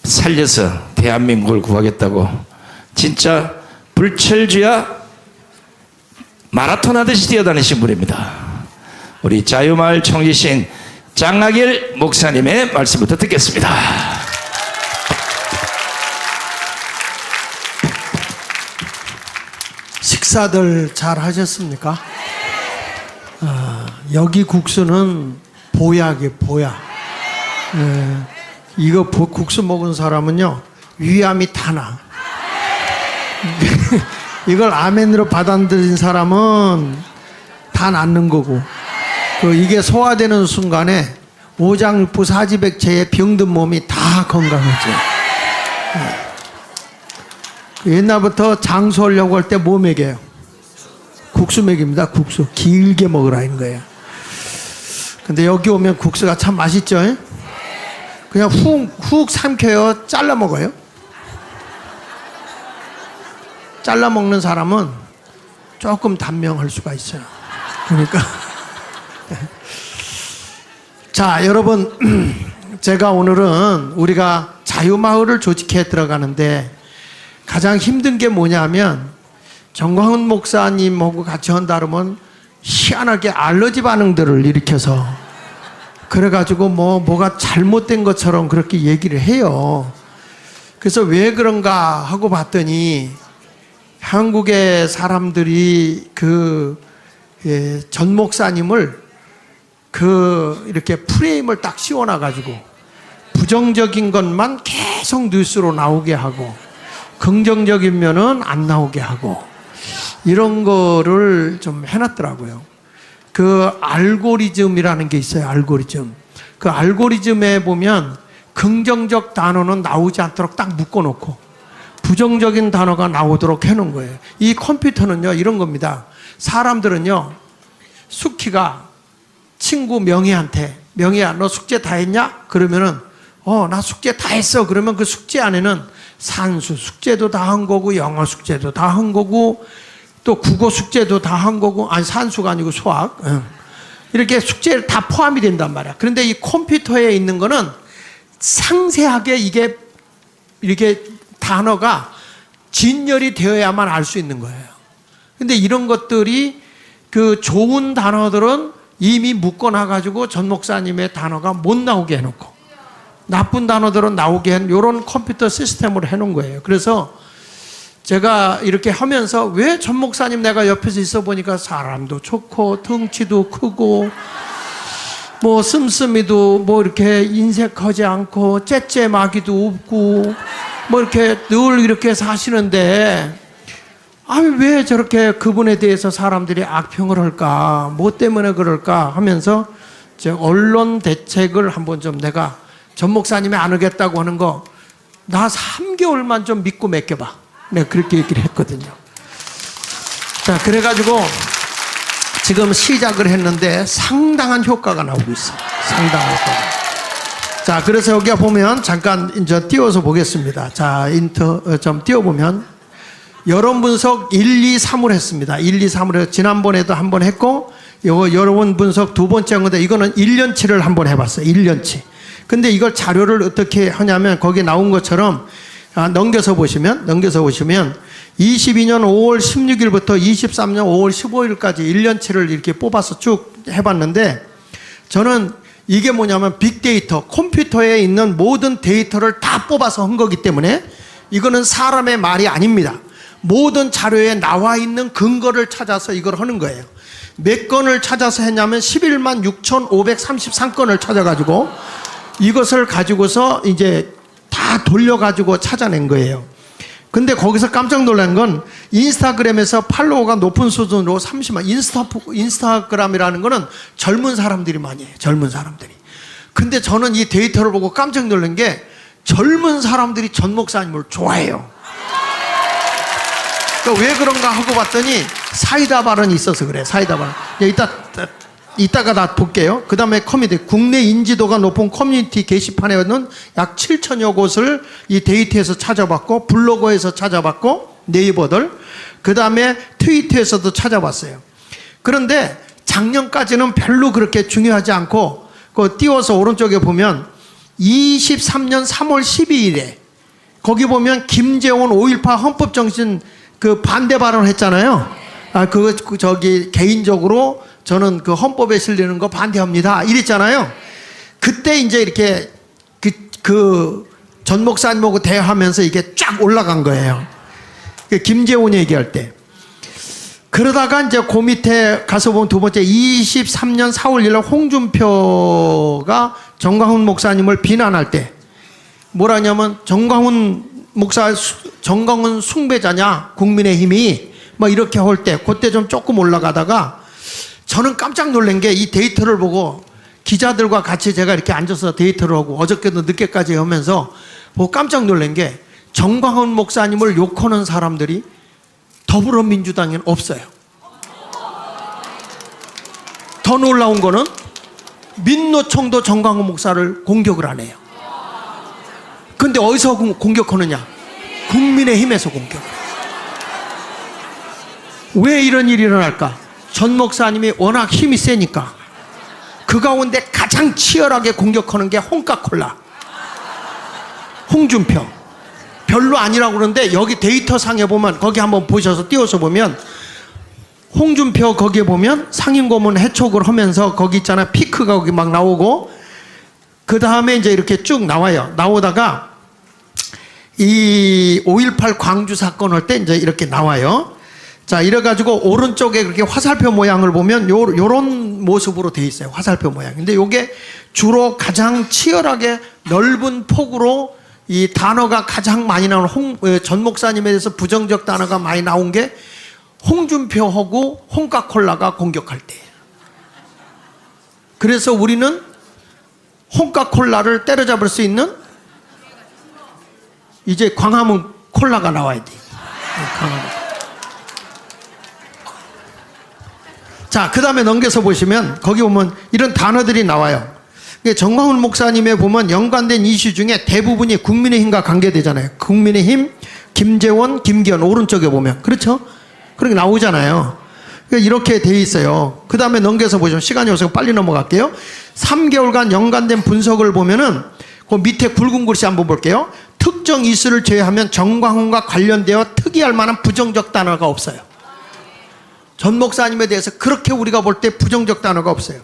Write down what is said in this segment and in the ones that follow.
살려서 대한민국을 구하겠다고 진짜 불철주야 마라톤 하듯이 뛰어다니신 분입니다. 우리 자유마을 총리신 장하길 목사님의 말씀부터 듣겠습니다. 식사들 잘 하셨습니까? 여기 국수는 보약이에요, 보약. 이거 국수 먹은 사람은요, 위암이 다 나. 이걸 아멘으로 받아들인 사람은 다 낫는 거고, 이게 소화되는 순간에 오장육부 사지백체에 병든 몸이 다 건강해져요. 옛날부터 장수하려고 할 때 뭐 먹여요? 국수 먹입니다. 국수 길게 먹으라 는 거예요. 근데 여기 오면 국수가 참 맛있죠? 그냥 훅 삼켜요? 잘라 먹어요? 잘라 먹는 사람은 조금 단명할 수가 있어요. 그러니까 자, 여러분, 제가 오늘은 우리가 자유마을을 조직해 들어가는데 가장 힘든 게 뭐냐면 정광훈 목사님하고 같이 한다 그러면 희한하게 알러지 반응들을 일으켜서 그래가지고 뭐가 잘못된 것처럼 그렇게 얘기를 해요. 그래서 왜 그런가 하고 봤더니 한국의 사람들이 전 목사님을 이렇게 프레임을 딱 씌워놔가지고 부정적인 것만 계속 뉴스로 나오게 하고 긍정적인 면은 안 나오게 하고 이런 거를 좀 해놨더라고요. 알고리즘이라는 게 있어요. 알고리즘. 알고리즘에 보면 긍정적 단어는 나오지 않도록 딱 묶어놓고 부정적인 단어가 나오도록 해놓은 거예요. 이 컴퓨터는요, 이런 겁니다. 사람들은요, 숙희가 친구 명희한테, 명희야, 너 숙제 다 했냐? 그러면은, 나 숙제 다 했어. 그러면 그 숙제 안에는 산수 숙제도 다 한 거고, 영어 숙제도 다 한 거고, 또 국어 숙제도 다 한 거고, 아니, 산수가 아니고 수학. 이렇게 숙제를 다 포함이 된단 말이야. 그런데 이 컴퓨터에 있는 거는 상세하게 이렇게 단어가 진열이 되어야만 알 수 있는 거예요. 근데 이런 것들이 좋은 단어들은 이미 묶어놔가지고 전 목사님의 단어가 못 나오게 해놓고 나쁜 단어들은 나오게 한 이런 컴퓨터 시스템으로 해놓은 거예요. 그래서 제가 이렇게 하면서 왜 전 목사님 내가 옆에서 있어 보니까 사람도 좋고 덩치도 크고 뭐 씀씀이도 뭐 이렇게 인색하지 않고 째째마기도 없고 뭐 이렇게 늘 이렇게 사시는데 왜 저렇게 그분에 대해서 사람들이 악평을 할까? 뭐 때문에 그럴까? 하면서 언론 대책을 한번 좀 내가 전 목사님이 안 하겠다고 하는 거 나 3개월만 좀 믿고 맡겨봐. 내가 그렇게 얘기를 했거든요. 자, 그래가지고 지금 시작을 했는데 상당한 효과가 나오고 있어요. 상당한 효과가. 자, 그래서 여기 보면 잠깐 이제 띄워서 보겠습니다. 자, 좀 띄워보면 여론 분석 1, 2, 3을 했습니다. 1, 2, 3을 해서 지난번에도 한번 했고 이거 여론 분석 두 번째 한 건데 이거는 1년치를 한번 해봤어요. 1년치. 근데 이걸 자료를 어떻게 하냐면 거기 나온 것처럼 넘겨서 보시면 22년 5월 16일부터 23년 5월 15일까지 1년치를 이렇게 뽑아서 쭉 해봤는데 저는 이게 뭐냐면 빅데이터, 컴퓨터에 있는 모든 데이터를 다 뽑아서 한 거기 때문에 이거는 사람의 말이 아닙니다. 모든 자료에 나와 있는 근거를 찾아서 이걸 하는 거예요. 몇 건을 찾아서 했냐면 11만 6,533건을 찾아가지고 이것을 가지고서 이제 다 돌려가지고 찾아낸 거예요. 근데 거기서 깜짝 놀란 건 인스타그램에서 팔로워가 높은 수준으로 30만, 인스타그램이라는 거는 젊은 사람들이 많이 해요. 젊은 사람들이. 근데 저는 이 데이터를 보고 깜짝 놀란 게 젊은 사람들이 전 목사님을 좋아해요. 그러니까 왜 그런가 하고 봤더니 사이다 발언이 있어서 그래. 사이다 발언. 이따가 다 볼게요. 그 다음에 커뮤니티, 국내 인지도가 높은 커뮤니티 게시판에는 약 7천여 곳을 이 데이터에서 찾아봤고, 블로그에서 찾아봤고, 네이버들, 그 다음에 트위터에서도 찾아봤어요. 그런데 작년까지는 별로 그렇게 중요하지 않고, 띄워서 오른쪽에 보면 23년 3월 12일에 거기 보면 김재원 5.18 헌법정신 그 반대 발언을 했잖아요. 저기 개인적으로 저는 그 헌법에 실리는 거 반대합니다. 이랬잖아요. 그때 이제 이렇게 전 목사님하고 대화하면서 이게 쫙 올라간 거예요. 김재원 얘기할 때. 그러다가 이제 그 밑에 가서 보면 두 번째 23년 4월 1일 홍준표가 정광훈 목사님을 비난할 때 뭐라냐면 정광훈 숭배자냐 국민의힘이 뭐 이렇게 할 때 그때 좀 조금 올라가다가 저는 깜짝 놀란 게 이 데이터를 보고 기자들과 같이 제가 이렇게 앉아서 데이터를 하고 어저께도 늦게까지 하면서 보고 깜짝 놀란 게 정광훈 목사님을 욕하는 사람들이 더불어민주당에는 없어요. 더 놀라운 거는 민노총도 정광훈 목사를 공격을 안 해요. 근데 어디서 공격하느냐? 국민의힘에서 공격을 해요. 왜 이런 일이 일어날까? 전 목사님이 워낙 힘이 세니까. 그 가운데 가장 치열하게 공격하는 게 홍카콜라, 홍준표. 별로 아니라고 그러는데 여기 데이터 상에 보면 거기 한번 보셔서 띄워서 보면 홍준표 거기에 보면 상임고문 해촉을 하면서 거기 있잖아 피크가 거기 막 나오고 그 다음에 이제 이렇게 쭉 나와요. 나오다가 이 5.18 광주 사건 할 때 이제 이렇게 나와요. 자, 이래가지고 오른쪽에 그렇게 화살표 모양을 보면 요런 모습으로 돼 있어요. 화살표 모양. 근데 요게 주로 가장 치열하게 넓은 폭으로 이 단어가 가장 많이 나오는 전 목사님에 대해서 부정적 단어가 많이 나온 게 홍준표하고 홍카콜라가 공격할 때예요. 그래서 우리는 홍카콜라를 때려잡을 수 있는 이제 광화문 콜라가 나와야 돼. 광화문. 자, 그 다음에 넘겨서 보시면 거기 보면 이런 단어들이 나와요. 정광훈 목사님에 보면 연관된 이슈 중에 대부분이 국민의힘과 관계되잖아요. 국민의힘, 김재원, 김기현 오른쪽에 보면 그렇죠? 그렇게 나오잖아요. 이렇게 돼 있어요. 그 다음에 넘겨서 보시면 시간이 없어서 빨리 넘어갈게요. 3개월간 연관된 분석을 보면은 그 밑에 굵은 글씨 한번 볼게요. 특정 이슈를 제외하면 정광훈과 관련되어 특이할 만한 부정적 단어가 없어요. 전 목사님에 대해서 그렇게 우리가 볼 때 부정적 단어가 없어요.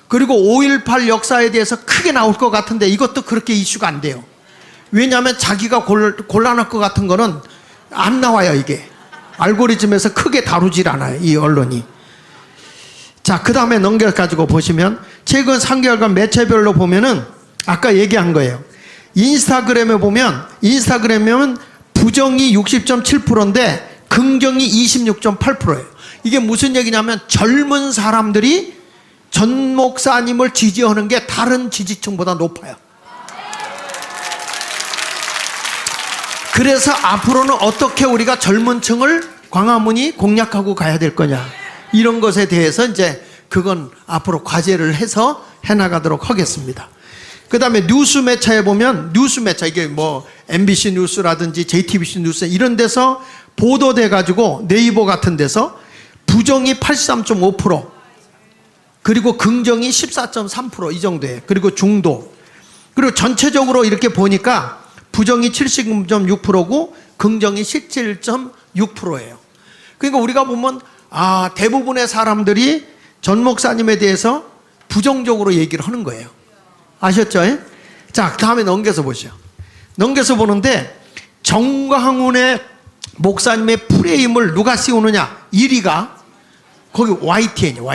그리고 5.18 역사에 대해서 크게 나올 것 같은데 이것도 그렇게 이슈가 안 돼요. 왜냐하면 자기가 곤란할 것 같은 거는 안 나와요. 이게 알고리즘에서 크게 다루질 않아요. 이 언론이. 자, 그 다음에 넘겨가지고 보시면 최근 3개월간 매체별로 보면은 아까 얘기한 거예요. 인스타그램에 보면 부정이 60.7%인데 긍정이 26.8%예요. 이게 무슨 얘기냐면 젊은 사람들이 전 목사님을 지지하는 게 다른 지지층보다 높아요. 그래서 앞으로는 어떻게 우리가 젊은 층을 광화문이 공략하고 가야 될 거냐. 이런 것에 대해서 이제 그건 앞으로 과제를 해서 해나가도록 하겠습니다. 그 다음에 뉴스 매체에 보면 뉴스 매체 이게 뭐 MBC 뉴스라든지 JTBC 뉴스 이런 데서 보도돼 가지고 네이버 같은 데서 부정이 83.5% 그리고 긍정이 14.3% 이 정도예요. 그리고 중도. 그리고 전체적으로 이렇게 보니까 부정이 70.6%고 긍정이 17.6%예요. 그러니까 우리가 보면 대부분의 사람들이 전 목사님에 대해서 부정적으로 얘기를 하는 거예요. 아셨죠? 자, 다음에 넘겨서 보시죠. 넘겨서 보는데 정광훈의 목사님의 프레임을 누가 씌우느냐? 1위가 거기 YTN이에요.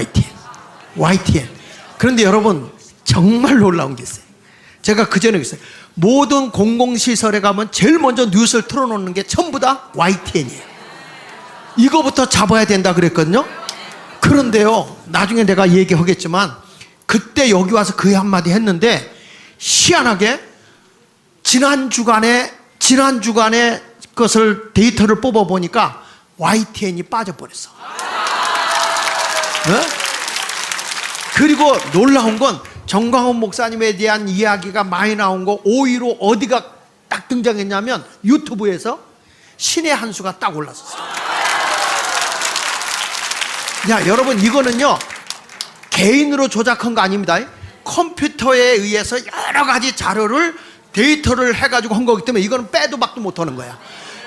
YTN. 그런데 여러분 정말 놀라운 게 있어요. 제가 그전에 있어요. 모든 공공시설에 가면 제일 먼저 뉴스를 틀어놓는 게 전부 다 YTN이에요. 이거부터 잡아야 된다 그랬거든요. 그런데요, 나중에 내가 얘기하겠지만 그때 여기 와서 그 한마디 했는데 희한하게 지난 주간에 것을 데이터를 뽑아보니까 YTN이 빠져버렸어. 네? 그리고 놀라운 건 정광훈 목사님에 대한 이야기가 많이 나온 거 5위로 어디가 딱 등장했냐면 유튜브에서 신의 한 수가 딱 올랐었어요. 야, 여러분 이거는요 개인으로 조작한 거 아닙니다. 컴퓨터에 의해서 여러 가지 자료를 데이터를 해가지고 한 거기 때문에 이거는 빼도 박도 못하는 거야.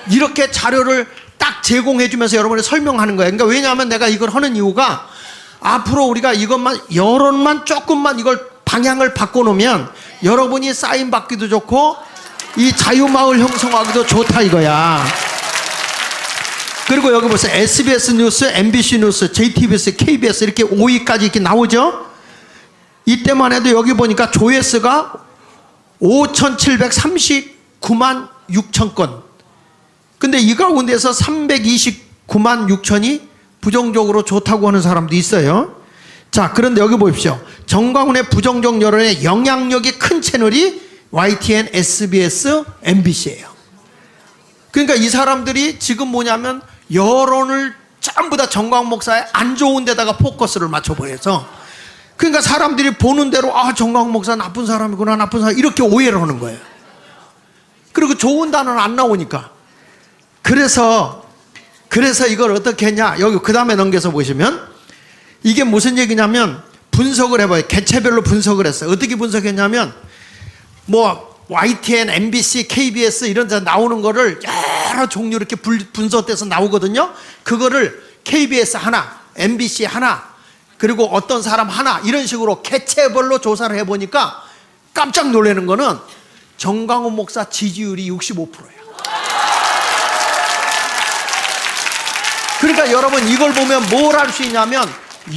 이렇게 자료를 딱 제공해주면서 여러분이 설명하는 거예요. 그러니까 왜냐하면 내가 이걸 하는 이유가 앞으로 우리가 이것만 여론만 조금만 이걸 방향을 바꿔놓으면 여러분이 사인 받기도 좋고 이 자유마을 형성하기도 좋다 이거야. 그리고 여기 보세요. SBS 뉴스, MBC 뉴스, JTBC, KBS 이렇게 5위까지 이렇게 나오죠. 이때만 해도 여기 보니까 조회수가 5,739만 6천 건. 근데 이 가운데서 329만 6천이 부정적으로 좋다고 하는 사람도 있어요. 자, 그런데 여기 보십시오. 정광훈의 부정적 여론에 영향력이 큰 채널이 YTN, SBS, MBC예요. 그러니까 이 사람들이 지금 뭐냐면 여론을 전부 다 정광훈 목사의 안 좋은 데다가 포커스를 맞춰버려서 그러니까 사람들이 보는 대로 아 정광훈 목사 나쁜 사람이구나 나쁜 사람 이렇게 오해를 하는 거예요. 그리고 좋은 단어는 안 나오니까. 그래서 이걸 어떻게 했냐. 여기 그 다음에 넘겨서 보시면 이게 무슨 얘기냐면 분석을 해봐요. 개체별로 분석을 했어요. 어떻게 분석했냐면 뭐 YTN, MBC, KBS 이런 데 나오는 거를 여러 종류 이렇게 분석돼서 나오거든요. 그거를 KBS 하나, MBC 하나, 그리고 어떤 사람 하나 이런 식으로 개체별로 조사를 해보니까 깜짝 놀라는 거는 정광훈 목사 지지율이 65%예요. 그러니까 여러분 이걸 보면 뭘 할 수 있냐면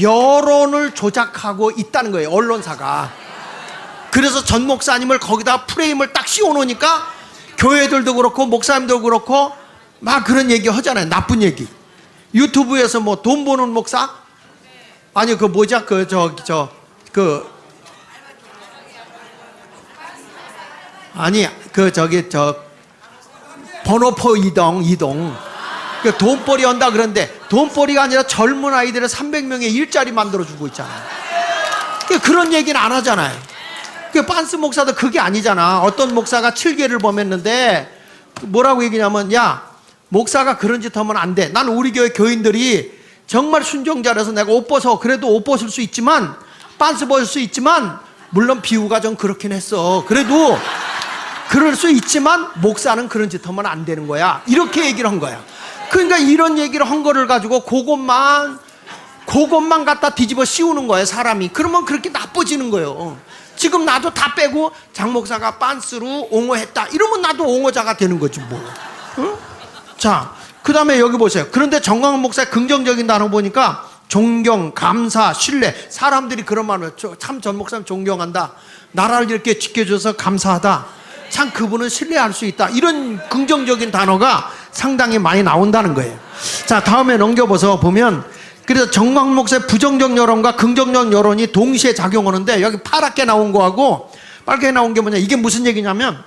여론을 조작하고 있다는 거예요. 언론사가. 그래서 전 목사님을 거기다 프레임을 딱 씌워놓으니까 교회들도 그렇고 목사님도 그렇고 막 그런 얘기 하잖아요. 나쁜 얘기. 유튜브에서 뭐 돈 버는 목사? 아니 그 뭐죠? 아니 번호표 이동 그 돈벌이 한다 그런데 돈벌이가 아니라 젊은 아이들의 300명의 일자리 만들어주고 있잖아요. 그런 얘기는 안 하잖아요. 빤스 목사도 그게 아니잖아. 어떤 목사가 7개를 범했는데 뭐라고 얘기냐면 야 목사가 그런 짓 하면 안 돼. 난 우리 교회 교인들이 정말 순종자라서 내가 옷 벗어. 그래도 옷 벗을 수 있지만 빤스 벗을 수 있지만 물론 비유가 좀 그렇긴 했어. 그래도 그럴 수 있지만 목사는 그런 짓 하면 안 되는 거야. 이렇게 얘기를 한 거야. 그러니까 이런 얘기를 한 거를 가지고 그것만 갖다 뒤집어 씌우는 거예요. 사람이. 그러면 그렇게 나빠지는 거예요. 지금 나도 다 빼고 장 목사가 빤스로 옹호했다 이러면 나도 옹호자가 되는 거지 뭐. 응? 자, 그 다음에 여기 보세요. 그런데 정광훈 목사의 긍정적인 단어 보니까 존경, 감사, 신뢰. 사람들이 그런 말을 참 전 목사님 존경한다. 나라를 이렇게 지켜줘서 감사하다. 참 그분은 신뢰할 수 있다. 이런 긍정적인 단어가 상당히 많이 나온다는 거예요. 자, 다음에 넘겨보서 보면 그래서 정광훈 목사의 부정적 여론과 긍정적 여론이 동시에 작용하는데 여기 파랗게 나온 거하고 빨갛게 나온 게 뭐냐. 이게 무슨 얘기냐면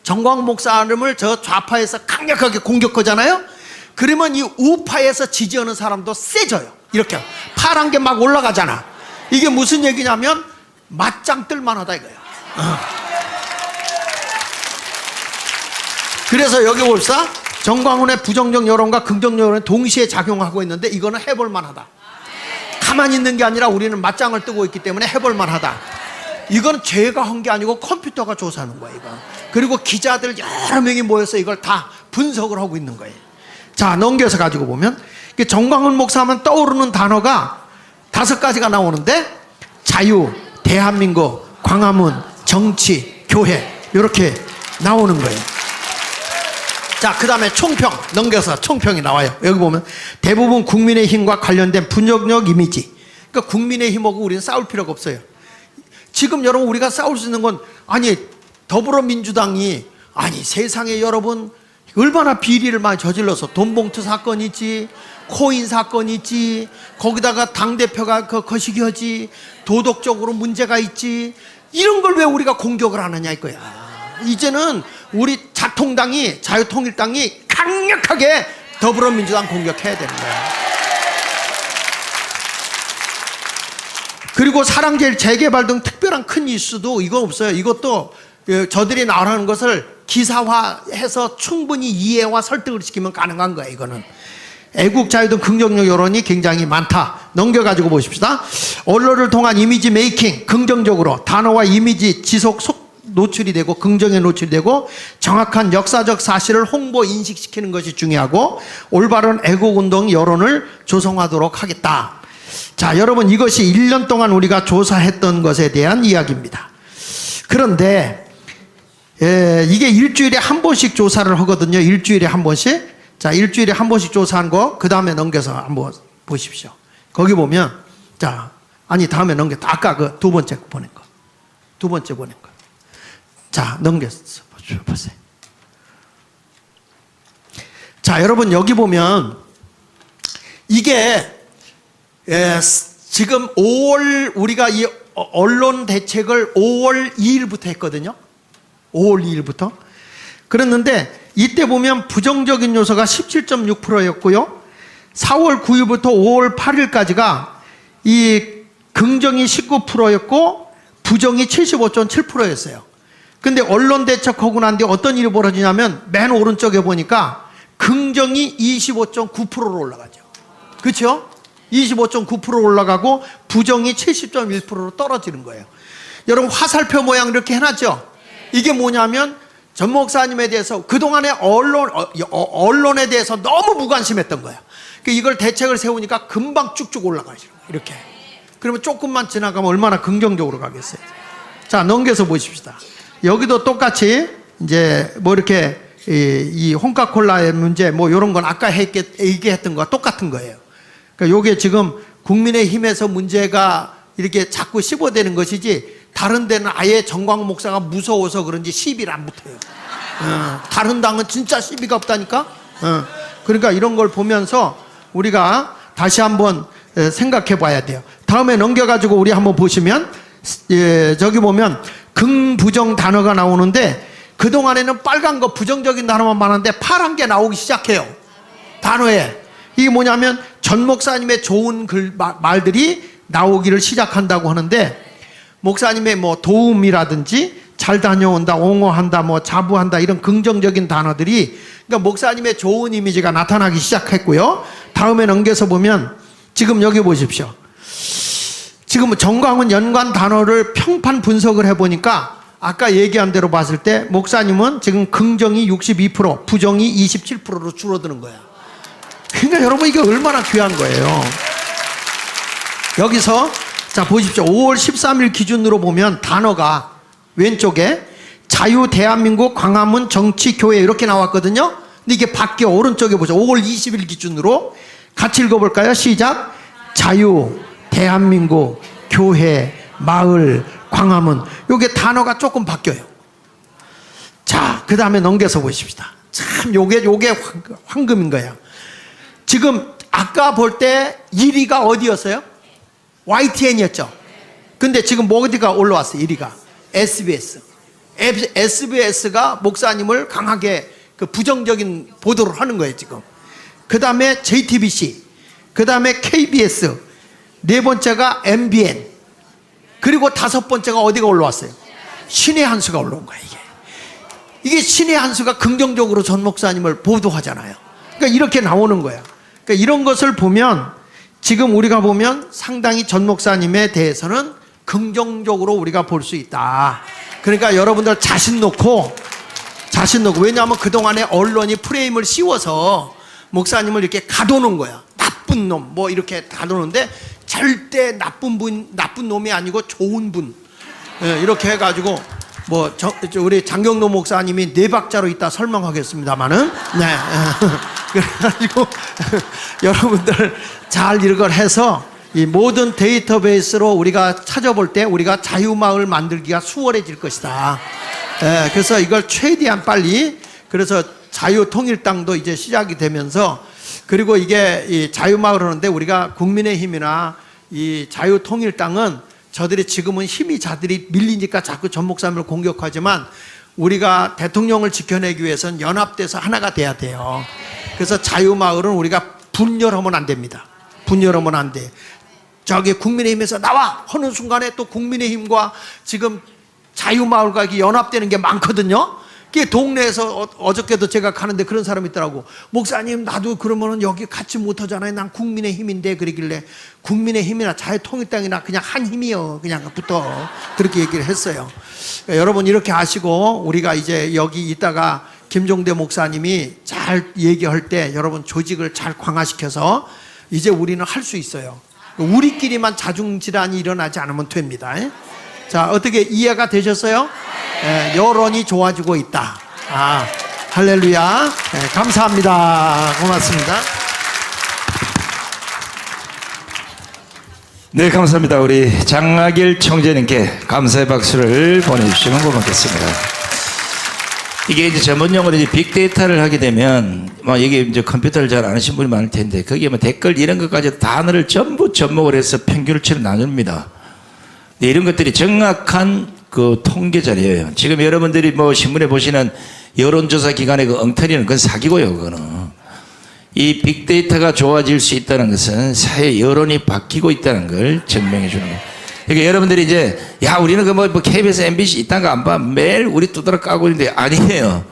정광훈 목사님을 저 좌파에서 강력하게 공격하잖아요. 그러면 이 우파에서 지지하는 사람도 세져요. 이렇게 파란 게 막 올라가잖아. 이게 무슨 얘기냐면 맞짱 뜰만하다 이거예요. 그래서 여기 봅시다. 정광훈의 부정적 여론과 긍정적 여론이 동시에 작용하고 있는데 이거는 해볼 만하다. 가만히 있는 게 아니라 우리는 맞짱을 뜨고 있기 때문에 해볼 만하다. 이건 제가 한 게 아니고 컴퓨터가 조사하는 거예요. 이거. 그리고 기자들 여러 명이 모여서 이걸 다 분석을 하고 있는 거예요. 자, 넘겨서 가지고 보면 정광훈 목사 하면 떠오르는 단어가 5가지가 나오는데 자유, 대한민국, 광화문, 정치, 교회 이렇게 나오는 거예요. 자, 그 다음에 총평 넘겨서 총평이 나와요. 여기 보면 대부분 국민의힘과 관련된 분열적 이미지. 그러니까 국민의힘하고 우리는 싸울 필요가 없어요. 지금 여러분 우리가 싸울 수 있는 건 아니 더불어민주당이 아니 세상에 여러분 얼마나 비리를 많이 저질러서 돈봉투 사건 있지, 코인 사건 있지, 거기다가 당대표가 거시기 하지, 도덕적으로 문제가 있지. 이런 걸 왜 우리가 공격을 하느냐 이거야. 이제는 우리 자통당이 자유통일당이 강력하게 더불어민주당 공격해야 되는 거야. 그리고 사랑제일 재개발 등 특별한 큰 이슈도 이거 없어요. 이것도 저들이 나오는 것을 기사화해서 충분히 이해와 설득을 시키면 가능한 거예요. 이거는. 애국 자유등 긍정적 여론이 굉장히 많다. 넘겨가지고 보십시다. 언론을 통한 이미지 메이킹, 긍정적으로 단어와 이미지 지속 노출이 되고 긍정에 노출이 되고 정확한 역사적 사실을 홍보 인식시키는 것이 중요하고 올바른 애국운동 여론을 조성하도록 하겠다. 자, 여러분, 이것이 1년 동안 우리가 조사했던 것에 대한 이야기입니다. 그런데 이게 일주일에 한 번씩 조사를 하거든요. 일주일에 한 번씩. 자, 일주일에 한 번씩 조사한 거 그 다음에 넘겨서 한번 보십시오. 거기 보면, 자, 아니, 다음에 넘겨. 아까 그 두 번째 보낸 거. 두 번째 보낸 거. 자, 넘겨서 보세요. 자, 여러분, 여기 보면 이게 지금 5월 우리가 이 언론 대책을 5월 2일부터 했거든요. 5월 2일부터. 그랬는데 이때 보면 부정적인 요소가 17.6%였고요. 4월 9일부터 5월 8일까지가 이 긍정이 19%였고 부정이 75.7%였어요. 근데 언론 대책하고 난 뒤에 어떤 일이 벌어지냐면 맨 오른쪽에 보니까 긍정이 25.9%로 올라가죠. 그렇죠? 25.9% 올라가고 부정이 70.1%로 떨어지는 거예요. 여러분, 화살표 모양 이렇게 해놨죠? 이게 뭐냐면 전 목사님에 대해서 그동안에 언론에 대해서 너무 무관심했던 거예요. 이걸 대책을 세우니까 금방 쭉쭉 올라가시는 거예요. 이렇게. 그러면 조금만 지나가면 얼마나 긍정적으로 가겠어요. 자, 넘겨서 보십시다. 여기도 똑같이 이제 뭐 이렇게 이 홍카콜라의 문제 뭐 이런 건 아까 얘기했던 거와 똑같은 거예요. 그러니까 요게 지금 국민의힘에서 문제가 이렇게 자꾸 씹어대는 것이지 다른 데는 아예 정광 목사가 무서워서 그런지 시비를 안 붙어요. 다른 당은 진짜 시비가 없다니까. 그러니까 이런 걸 보면서 우리가 다시 한번 생각해 봐야 돼요. 다음에 넘겨가지고 우리 한번 보시면 저기 보면 긍부정 단어가 나오는데 그동안에는 빨간 거 부정적인 단어만 많았는데 파란 게 나오기 시작해요. 단어에. 이게 뭐냐면 전 목사님의 좋은 말들이 나오기를 시작한다고 하는데 목사님의 뭐 도움이라든지 잘 다녀온다, 옹호한다, 뭐 자부한다 이런 긍정적인 단어들이 그러니까 목사님의 좋은 이미지가 나타나기 시작했고요. 다음에 넘겨서 보면 지금 여기 보십시오. 지금 정광훈 연관 단어를 평판 분석을 해보니까 아까 얘기한 대로 봤을 때 목사님은 지금 긍정이 62%, 부정이 27%로 줄어드는 거야. 그러니까 여러분 이게 얼마나 귀한 거예요. 여기서 자 보십시오. 5월 13일 기준으로 보면 단어가 왼쪽에 자유 대한민국 광화문 정치 교회 이렇게 나왔거든요. 근데 이게 바뀌어. 오른쪽에 보죠. 5월 20일 기준으로 같이 읽어볼까요? 시작. 자유 대한민국 교회 마을 광화문 요게 단어가 조금 바뀌어요. 자, 그 다음에 넘겨서 보십시다. 참 요게 황금인 거야. 지금 아까 볼 때 1위가 어디였어요? YTN이었죠. 근데 지금 어디가 올라왔어요? 1위가 SBS. SBS가 목사님을 강하게 그 부정적인 보도를 하는 거예요 지금. 그 다음에 JTBC, 그 다음에 KBS, 네 번째가 MBN, 그리고 다섯 번째가 어디가 올라왔어요? 신의 한수가 올라온 거예요. 이게 신의 한수가 긍정적으로 전 목사님을 보도하잖아요. 그러니까 이렇게 나오는 거야. 그러니까 이런 것을 보면 지금 우리가 보면 상당히 전 목사님에 대해서는 긍정적으로 우리가 볼 수 있다. 그러니까 여러분들 자신 놓고 왜냐하면 그동안에 언론이 프레임을 씌워서 목사님을 이렇게 가둬놓은 거야. 나쁜 놈 뭐 이렇게 가둬놓는데 절대 나쁜 놈이 아니고 좋은 분. 이렇게 해가지고 뭐 우리 장경로 목사님이 네 박자로 이따 설명하겠습니다만은 네. 그래가지고 여러분들 잘 이걸 해서 이 모든 데이터베이스로 우리가 찾아볼 때 우리가 자유마을 만들기가 수월해질 것이다. 그래서 이걸 최대한 빨리 그래서 자유통일당도 이제 시작이 되면서 그리고 이게 이 자유마을 하는데 우리가 국민의힘이나 이 자유통일당은 저들이 지금은 힘이 자들이 밀리니까 자꾸 전 목사님을 공격하지만 우리가 대통령을 지켜내기 위해서는 연합돼서 하나가 돼야 돼요. 그래서 자유마을은 우리가 분열하면 안 됩니다. 분열하면 안 돼. 저기 국민의힘에서 나와 하는 순간에 또 국민의힘과 지금 자유마을과 연합되는 게 많거든요. 이 동네에서 어저께도 제가 가는데 그런 사람이 있더라고. 목사님, 나도 그러면은 여기 같이 못하잖아요. 난 국민의힘인데. 그러길래 국민의힘이나 자유통일당이나 그냥 한 힘이요. 그냥 붙어. 그렇게 얘기를 했어요. 여러분 이렇게 아시고 우리가 이제 여기 있다가 김종대 목사님이 잘 얘기할 때 여러분 조직을 잘 강화시켜서 이제 우리는 할 수 있어요. 우리끼리만 자중질환이 일어나지 않으면 됩니다. 자, 어떻게 이해가 되셨어요? 여론이 좋아지고 있다. 할렐루야. 감사합니다. 고맙습니다. 네, 감사합니다. 우리 장학일 청재님께 감사의 박수를 보내주시면 고맙겠습니다. 이게 이제 전문 용어로 이제 빅데이터를 하게 되면, 이게 이제 컴퓨터를 잘 아시는 분이 많을 텐데, 거기에 댓글 이런 것까지 단어를 전부 접목을 해서 평균치를 나눕니다. 네, 이런 것들이 정확한 그 통계 자료예요. 지금 여러분들이 신문에 보시는 여론조사 기관의 그 엉터리는 그건 사기고요, 그거는. 이 빅데이터가 좋아질 수 있다는 것은 사회 여론이 바뀌고 있다는 걸 증명해 주는 거예요. 그러니까 여러분들이 이제, 우리는 KBS, MBC 이딴 거 안 봐. 매일 우리 두드러 까고 있는데, 아니에요.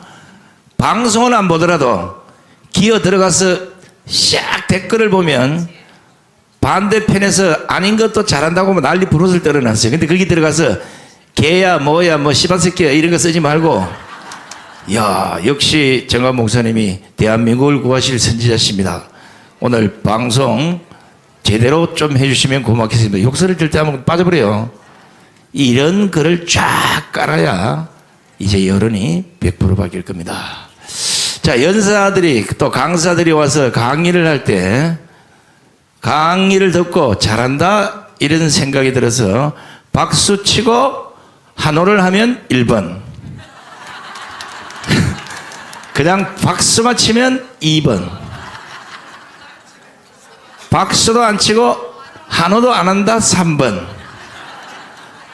방송을 안 보더라도 기어 들어가서 샥 댓글을 보면 반대편에서 아닌 것도 잘한다고 난리 부르스를 떨어놨어요. 근데 거기 들어가서 개야, 뭐야, 씨발새끼야 이런 거 쓰지 말고, 역시 정한 목사님이 대한민국을 구하실 선지자십니다. 오늘 방송 제대로 좀 해주시면 고맙겠습니다. 욕설을 들 때 하면 빠져버려요. 이런 글을 쫙 깔아야 이제 여론이 100% 바뀔 겁니다. 자, 연사들이 또 강사들이 와서 강의를 할 때 강의를 듣고 잘한다 이런 생각이 들어서 박수 치고 한호를 하면 1번, 그냥 박수만 치면 2번, 박수도 안 치고 한호도 안 한다 3번,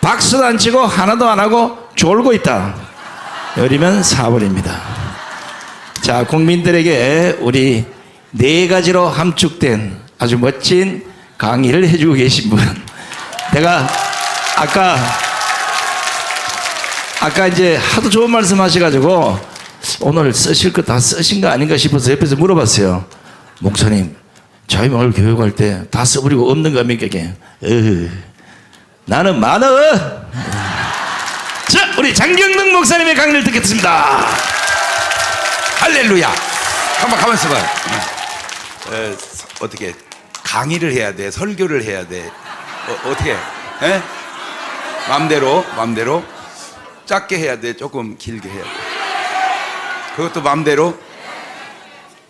박수도 안 치고 하나도 안 하고 졸고 있다 이러면 4번입니다. 자, 국민들에게 우리 4가지로 함축된 아주 멋진 강의를 해주고 계신 분, 내가 아까 이제 하도 좋은 말씀 하셔가지고 오늘 쓰실 거 다 쓰신 거 아닌가 싶어서 옆에서 물어봤어요. 목사님, 자유마을 교육할 때 다 써버리고 없는 겁니까? 나는 많어. 자, 우리 장경덕 목사님의 강의를 듣겠습니다. 할렐루야. 가만 있어봐요. 어떻게 강의를 해야 돼? 설교를 해야 돼? 어떻게? 맘대로 짧게 해야 돼? 조금 길게 해야 돼? 그것도 맘대로?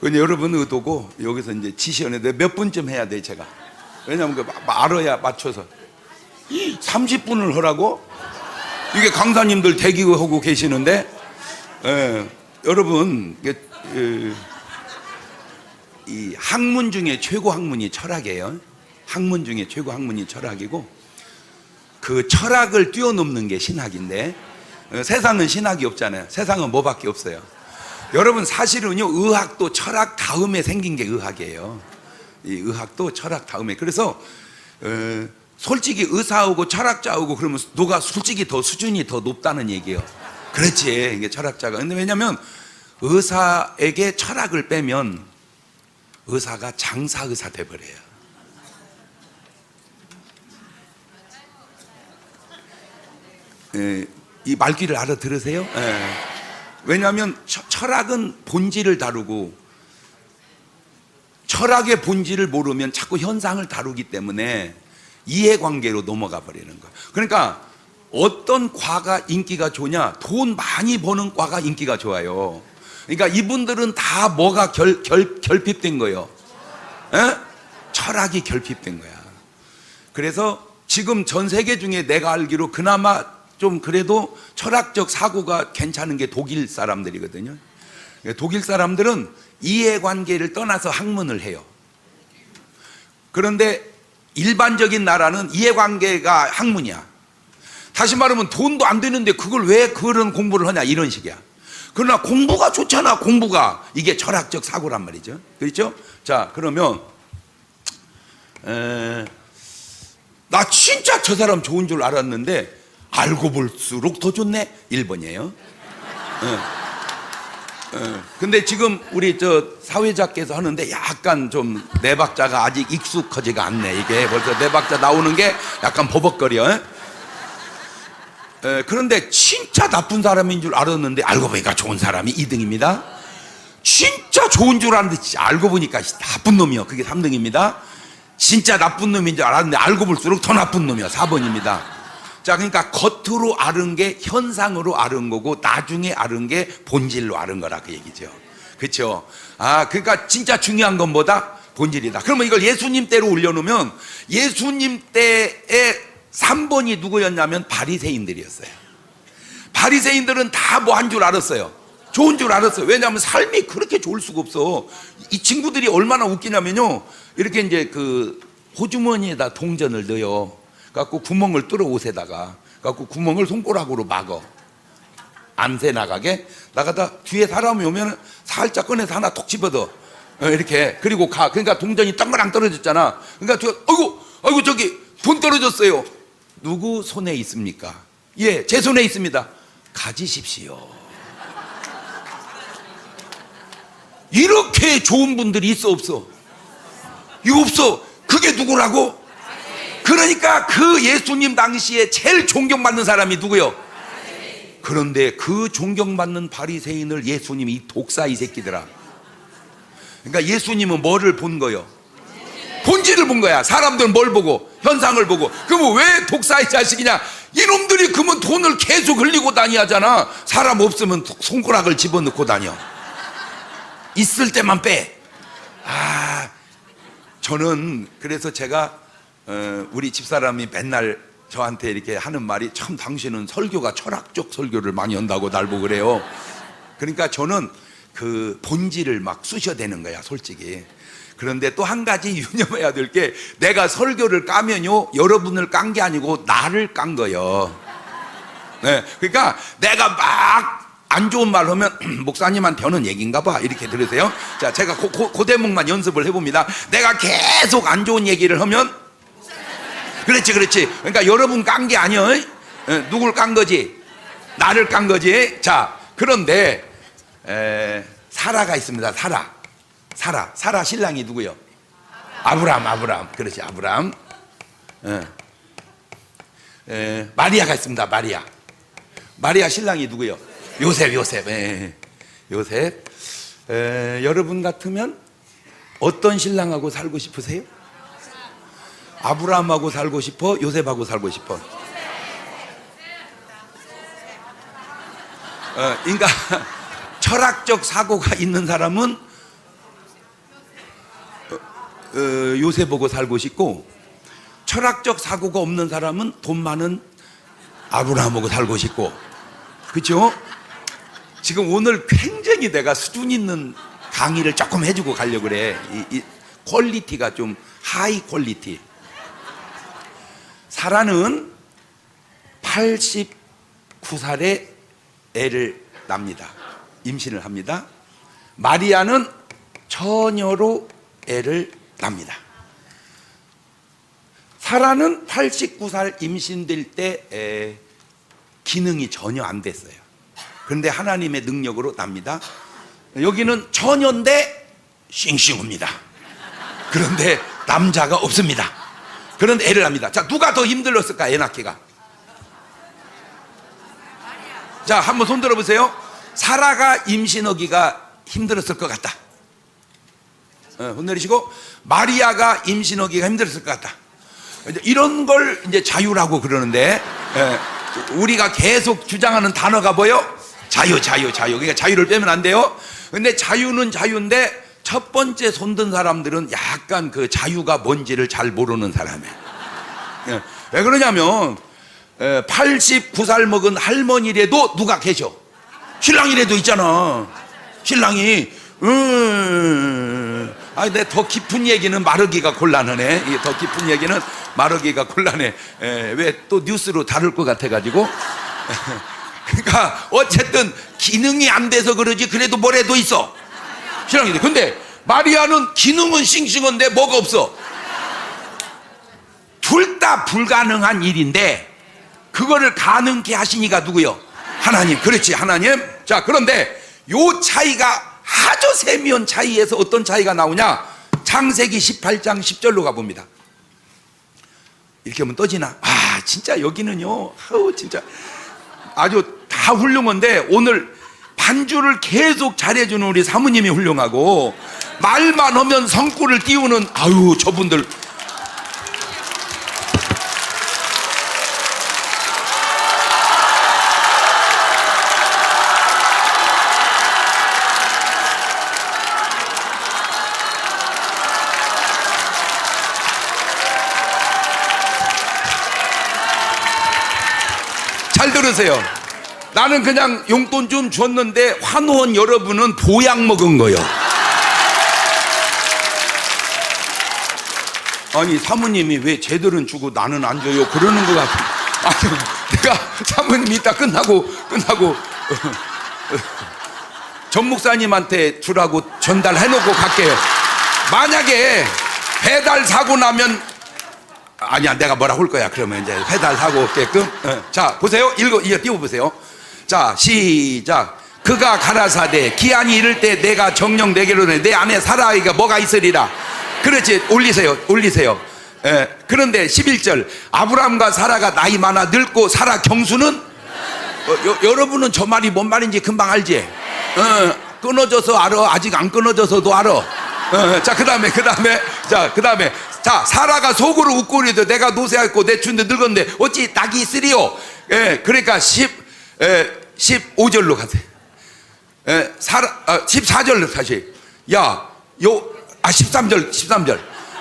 그건 여러분 의도고 여기서 이제 지시하는데 몇 분쯤 해야 돼 제가? 왜냐면 알아야 맞춰서 30분을 하라고? 이게 강사님들 대기하고 계시는데 여러분 이 학문 중에 최고 학문이 철학이에요. 학문 중에 최고 학문이 철학이고 그 철학을 뛰어넘는 게 신학인데 세상은 신학이 없잖아요. 세상은 뭐밖에 없어요. 여러분 사실은요 의학도 철학 다음에 생긴 게 의학이에요. 이 의학도 철학 다음에. 그래서 솔직히 의사하고 철학자하고 그러면 누가 솔직히 더 수준이 더 높다는 얘기예요. 그렇지, 이게 철학자가. 근데 왜냐면 의사에게 철학을 빼면 의사가 장사의사 돼버려요. 이 말귀를 알아들으세요? 왜냐하면 철학은 본질을 다루고 철학의 본질을 모르면 자꾸 현상을 다루기 때문에 이해관계로 넘어가 버리는 거예요. 그러니까 어떤 과가 인기가 좋냐? 돈 많이 버는 과가 인기가 좋아요. 그러니까 이분들은 다 뭐가 결핍된 거예요? 철학이 결핍된 거야. 그래서 지금 전 세계 중에 내가 알기로 그나마 좀 그래도 철학적 사고가 괜찮은 게 독일 사람들이거든요. 독일 사람들은 이해관계를 떠나서 학문을 해요. 그런데 일반적인 나라는 이해관계가 학문이야. 다시 말하면 돈도 안 되는데 그걸 왜 그런 공부를 하냐 이런 식이야. 그러나 공부가 좋잖아. 공부가. 이게 철학적 사고란 말이죠. 그렇죠? 자, 그러면 나 진짜 저 사람 좋은 줄 알았는데 알고 볼수록 더 좋네. 1번이에요. 근데 지금 우리 저 사회자께서 하는데 약간 좀 네 박자가 아직 익숙하지가 않네. 이게 벌써 네 박자 나오는 게 약간 버벅거려. 그런데 진짜 나쁜 사람인 줄 알았는데 알고 보니까 좋은 사람이 2등입니다. 진짜 좋은 줄 알았는데 알고 보니까 나쁜 놈이요. 그게 3등입니다. 진짜 나쁜 놈인 줄 알았는데 알고 볼수록 더 나쁜 놈이요. 4번입니다. 자, 그러니까 겉으로 아는 게 현상으로 아는 거고 나중에 아는 게 본질로 아는 거라 그 얘기죠. 그렇죠? 아, 그러니까 진짜 중요한 건 뭐다? 본질이다. 그러면 이걸 예수님 때로 올려놓으면 예수님 때의 3번이 누구였냐면 바리새인들이었어요. 바리새인들은 다 뭐 한 줄 알았어요. 좋은 줄 알았어요. 왜냐하면 삶이 그렇게 좋을 수가 없어. 이 친구들이 얼마나 웃기냐면요. 이렇게 이제 그 호주머니에다 동전을 넣어요. 갖고 구멍을 뚫어 옷에다가 갖고 구멍을 손가락으로 막어. 안 새 나가게. 나가다 뒤에 사람이 오면 살짝 꺼내서 하나 톡 집어넣어. 이렇게. 그리고 가. 그러니까 동전이 땅그랑 떨어졌잖아. 그러니까 아이고 저기 돈 떨어졌어요. 누구 손에 있습니까? 예, 제 손에 있습니다. 가지십시오. 이렇게 좋은 분들이 있어 없어? 이거 없어. 그게 누구라고? 그러니까 그 예수님 당시에 제일 존경받는 사람이 누구요? 그런데 그 존경받는 바리새인을 예수님이 이 독사 이 새끼들아. 그러니까 예수님은 뭐를 본 거요? 본질을 본 거야. 사람들은 뭘 보고? 현상을 보고. 그러면 왜 독사의 자식이냐? 이놈들이 그러면 돈을 계속 흘리고 다니잖아. 사람 없으면 손가락을 집어넣고 다녀. 있을 때만 빼. 아, 저는 그래서 제가 우리 집사람이 맨날 저한테 이렇게 하는 말이 참 당신은 설교가 철학적 설교를 많이 한다고 날 보고 그래요. 그러니까 저는 그 본질을 막 쑤셔대는 거야 솔직히. 그런데 또 한 가지 유념해야 될 게 내가 설교를 까면요 여러분을 깐 게 아니고 나를 깐 거예요. 네, 그러니까 내가 막 안 좋은 말 하면 목사님한테 하는 얘기인가 봐 이렇게 들으세요. 자, 제가 그 대목만 연습을 해봅니다. 내가 계속 안 좋은 얘기를 하면 그렇지. 그러니까 여러분 깐 게 아니야. 누굴 깐 거지? 나를 깐 거지. 자, 그런데 사라가 있습니다. 사라 신랑이 누구요? 아브람. 그렇지, 아브람. 마리아가 있습니다. 마리아 신랑이 누구요? 요셉. 요셉. 여러분 같으면 어떤 신랑하고 살고 싶으세요? 아브라함하고 살고 싶어? 요셉하고 살고 싶어? 그러니까 철학적 사고가 있는 사람은 요셉하고 살고 싶고 철학적 사고가 없는 사람은 돈 많은 아브라함하고 살고 싶고. 그렇죠? 지금 오늘 굉장히 내가 수준 있는 강의를 조금 해주고 가려고 그래. 이 퀄리티가 좀 하이 퀄리티. 사라는 89살에 애를 납니다. 임신을 합니다. 마리아는 처녀로 애를 납니다. 사라는 89살 임신될 때 기능이 전혀 안 됐어요. 그런데 하나님의 능력으로 납니다. 여기는 처녀인데 싱싱합니다. 그런데 남자가 없습니다. 그런데 애를 낳습니다. 자, 누가 더 힘들었을까? 애 낳기가. 자, 한번 손 들어보세요. 사라가 임신하기가 힘들었을 것 같다. 손 내리시고. 마리아가 임신하기가 힘들었을 것 같다. 이런 걸 이제 자유라고 그러는데 우리가 계속 주장하는 단어가 뭐요? 자유. 그러니까 자유를 빼면 안 돼요. 근데 자유는 자유인데 첫 번째 손든 사람들은 약간 그 자유가 뭔지를 잘 모르는 사람이에요. 왜 그러냐면 89살 먹은 할머니라도 누가 계셔? 신랑이라도 있잖아. 신랑이 근데 더 깊은 얘기는 말하기가 곤란하네. 더 깊은 얘기는 말하기가 곤란해. 왜 또 뉴스로 다룰 것 같아가지고. 그러니까 어쨌든 기능이 안 돼서 그러지 그래도 뭐래도 있어. 신랑인데. 근데 마리아는 기능은 싱싱한데 뭐가 없어. 둘 다 불가능한 일인데 그거를 가능케 하시니까 누구요? 하나님. 그렇지, 하나님. 자, 그런데 요 차이가 아주 세미한 차이에서 어떤 차이가 나오냐? 창세기 18장 10절로 가봅니다. 이렇게 하면 떠지나? 아, 진짜 여기는요, 아우, 진짜 아주 다 훌륭한데 오늘 반주를 계속 잘해주는 우리 사모님이 훌륭하고 말만 하면 성구를 띄우는 아유 저분들 잘 들으세요. 나는 그냥 용돈 좀 줬는데 환호원 여러분은 보약 먹은 거요. 아니 사모님이 왜 쟤들은 주고 나는 안 줘요 그러는 것 같아. 아니 내가 사모님 이따 끝나고 전 목사님한테 주라고 전달해놓고 갈게요. 만약에 배달 사고 나면 아니야 내가 뭐라 할 거야. 그러면 이제 배달 사고 오게끔. 자 보세요. 이거 띄워보세요. 자 시작. 그가 가라사대 기한이 이를 때 내가 정령 내게로 내 안에 사라이가 뭐가 있으리라. 그렇지. 올리세요. 그런데 11절 아브라함과 사라가 나이 많아 늙고 사라 경수는 여러분은 저 말이 뭔 말인지 금방 알지. 끊어져서 알아. 아직 안 끊어져서도 알아. 자 그다음에 자 사라가 속으로 웃고 이르되 내가 노쇠하였고 내 추운데 늙었는데 어찌 낙이 있으리요. 그러니까 15절로 가세요. 14절로 다시 13절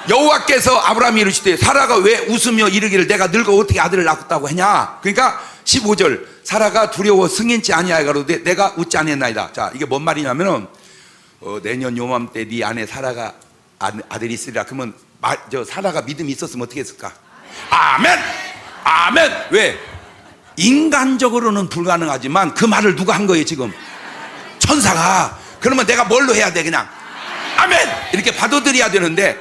여호와께서 아브라함이 이르시되 사라가 왜 웃으며 이르기를 내가 늙어 어떻게 아들을 낳았다고 하냐. 그러니까 15절 사라가 두려워 승인치 아니하여가로되 내가 웃지 아니했나이다. 자 이게 뭔 말이냐면은 내년 요맘때 네 아내 사라가 아들이 있으리라. 그러면 사라가 믿음이 있었으면 어떻게 했을까? 아멘. 왜? 인간적으로는 불가능하지만 그 말을 누가 한 거예요 지금? 천사가. 그러면 내가 뭘로 해야 돼? 그냥 아멘 이렇게 받아들여야 되는데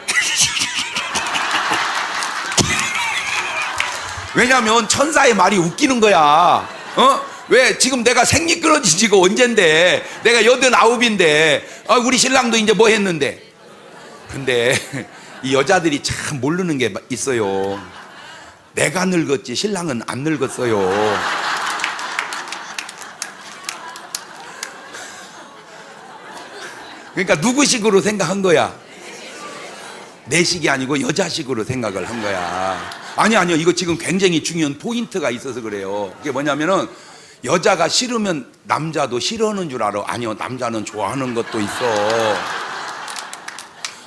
왜냐하면 천사의 말이 웃기는 거야. 왜? 지금 내가 생리 끊어진 지가 언젠데 내가 89인데 우리 신랑도 이제 뭐 했는데. 근데 이 여자들이 참 모르는 게 있어요. 내가 늙었지 신랑은 안 늙었어요. 그러니까 누구식으로 생각한 거야? 내식이 아니고 여자식으로 생각을 한 거야. 아니요 이거 지금 굉장히 중요한 포인트가 있어서 그래요. 그게 뭐냐면은 여자가 싫으면 남자도 싫어하는 줄 알아. 아니요 남자는 좋아하는 것도 있어.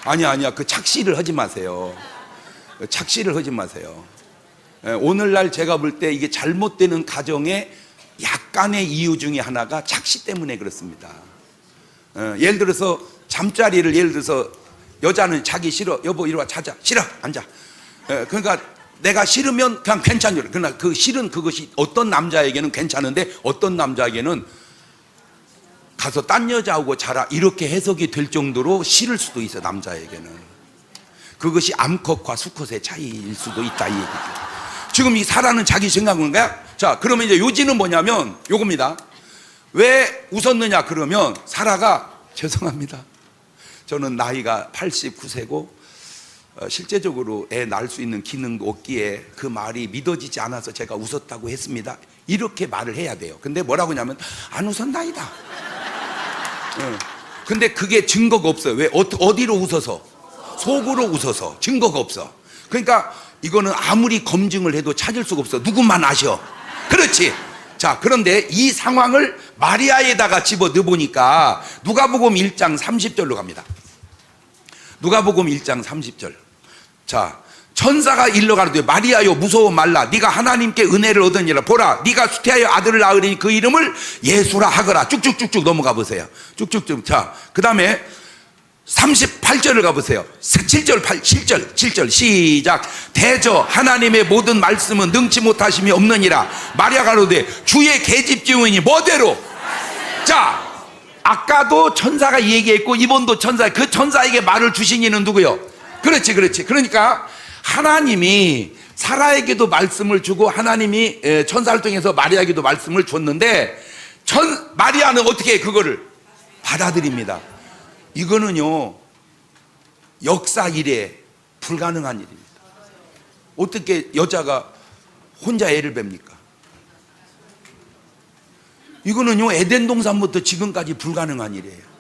아니야 그 착시를 하지 마세요. 오늘날 제가 볼 때 이게 잘못되는 가정의 약간의 이유 중에 하나가 착시 때문에 그렇습니다. 예를 들어서 잠자리를 예를 들어서 여자는 자기 싫어. 여보 이리 와 자자. 싫어 앉아. 그러니까 내가 싫으면 그냥 괜찮죠. 그러나 그 싫은 그것이 어떤 남자에게는 괜찮은데 어떤 남자에게는 가서 딴 여자하고 자라 이렇게 해석이 될 정도로 싫을 수도 있어. 남자에게는 그것이 암컷과 수컷의 차이일 수도 있다 이 얘기죠. 지금 이 사라는 자기 생각한 거야. 자 그러면 이제 요지는 뭐냐면 요겁니다. 왜 웃었느냐 그러면 사라가 죄송합니다. 저는 나이가 89세고 실제적으로 애 낳을 수 있는 기능도 없기에 그 말이 믿어지지 않아서 제가 웃었다고 했습니다. 이렇게 말을 해야 돼요. 근데 뭐라고 하냐면 안 웃었나이다. 근데 그게 증거가 없어요. 왜? 어디로 웃어서? 속으로 웃어서. 증거가 없어. 그러니까 이거는 아무리 검증을 해도 찾을 수가 없어. 누구만 아셔. 그렇지. 자 그런데 이 상황을 마리아에다가 집어 넣어보니까 누가복음 1장 30절로 갑니다. 누가복음 1장 30절. 자 천사가 일러 가로되 마리아여 무서워 말라. 네가 하나님께 은혜를 얻으니라. 보라 네가 수태하여 아들을 낳으리니 그 이름을 예수라 하거라. 쭉쭉쭉쭉 넘어가 보세요. 쭉쭉쭉. 자 그 다음에 38절을 가보세요. 7절 시작. 대저 하나님의 모든 말씀은 능치 못하심이 없느니라. 마리아 가로되 주의 계집주인이 뭐대로. 자 아까도 천사가 이 얘기했고 이번도 천사. 그 천사에게 말을 주신 이는 누구요? 그렇지. 그러니까 하나님이 사라에게도 말씀을 주고 하나님이 천사를 통해서 마리아에게도 말씀을 줬는데 마리아는 어떻게 해 그거를 받아들입니다. 이거는요, 역사 이래 불가능한 일입니다. 어떻게 여자가 혼자 애를 뵙니까? 이거는요, 에덴 동산부터 지금까지 불가능한 일이에요.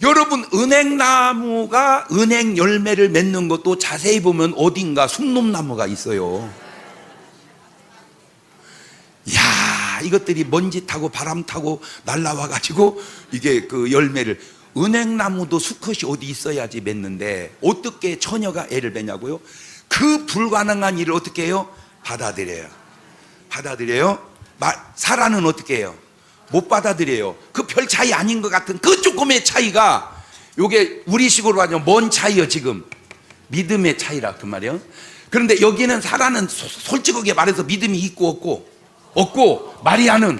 여러분, 은행나무가 은행 열매를 맺는 것도 자세히 보면 어딘가 순놈나무가 있어요. 야, 이것들이 먼지 타고 바람 타고 날라와 가지고 이게 그 열매를, 은행나무도 수컷이 어디 있어야지 맺는데 어떻게 처녀가 애를 맺냐고요? 그 불가능한 일을 어떻게 해요? 받아들여요. 받아들여요. 사라는 어떻게 해요? 못 받아들여요. 그 별 차이 아닌 것 같은 그 조금의 차이가, 요게 우리식으로 하면 뭔 차이요? 지금 믿음의 차이라 그 말이에요. 그런데 여기는 사라는 솔직하게 말해서 믿음이 있고 없고, 마리아는,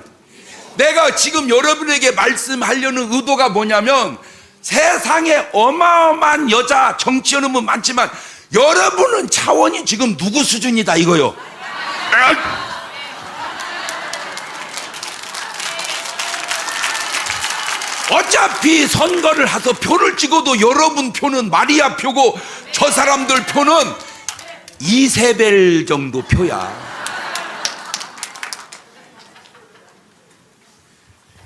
내가 지금 여러분에게 말씀하려는 의도가 뭐냐면, 세상에 어마어마한 여자 정치연은 많지만 여러분은 차원이 지금 누구 수준이다 이거요. 어차피 선거를 해서 표를 찍어도 여러분 표는 마리아 표고 저 사람들 표는 이세벨 정도 표야.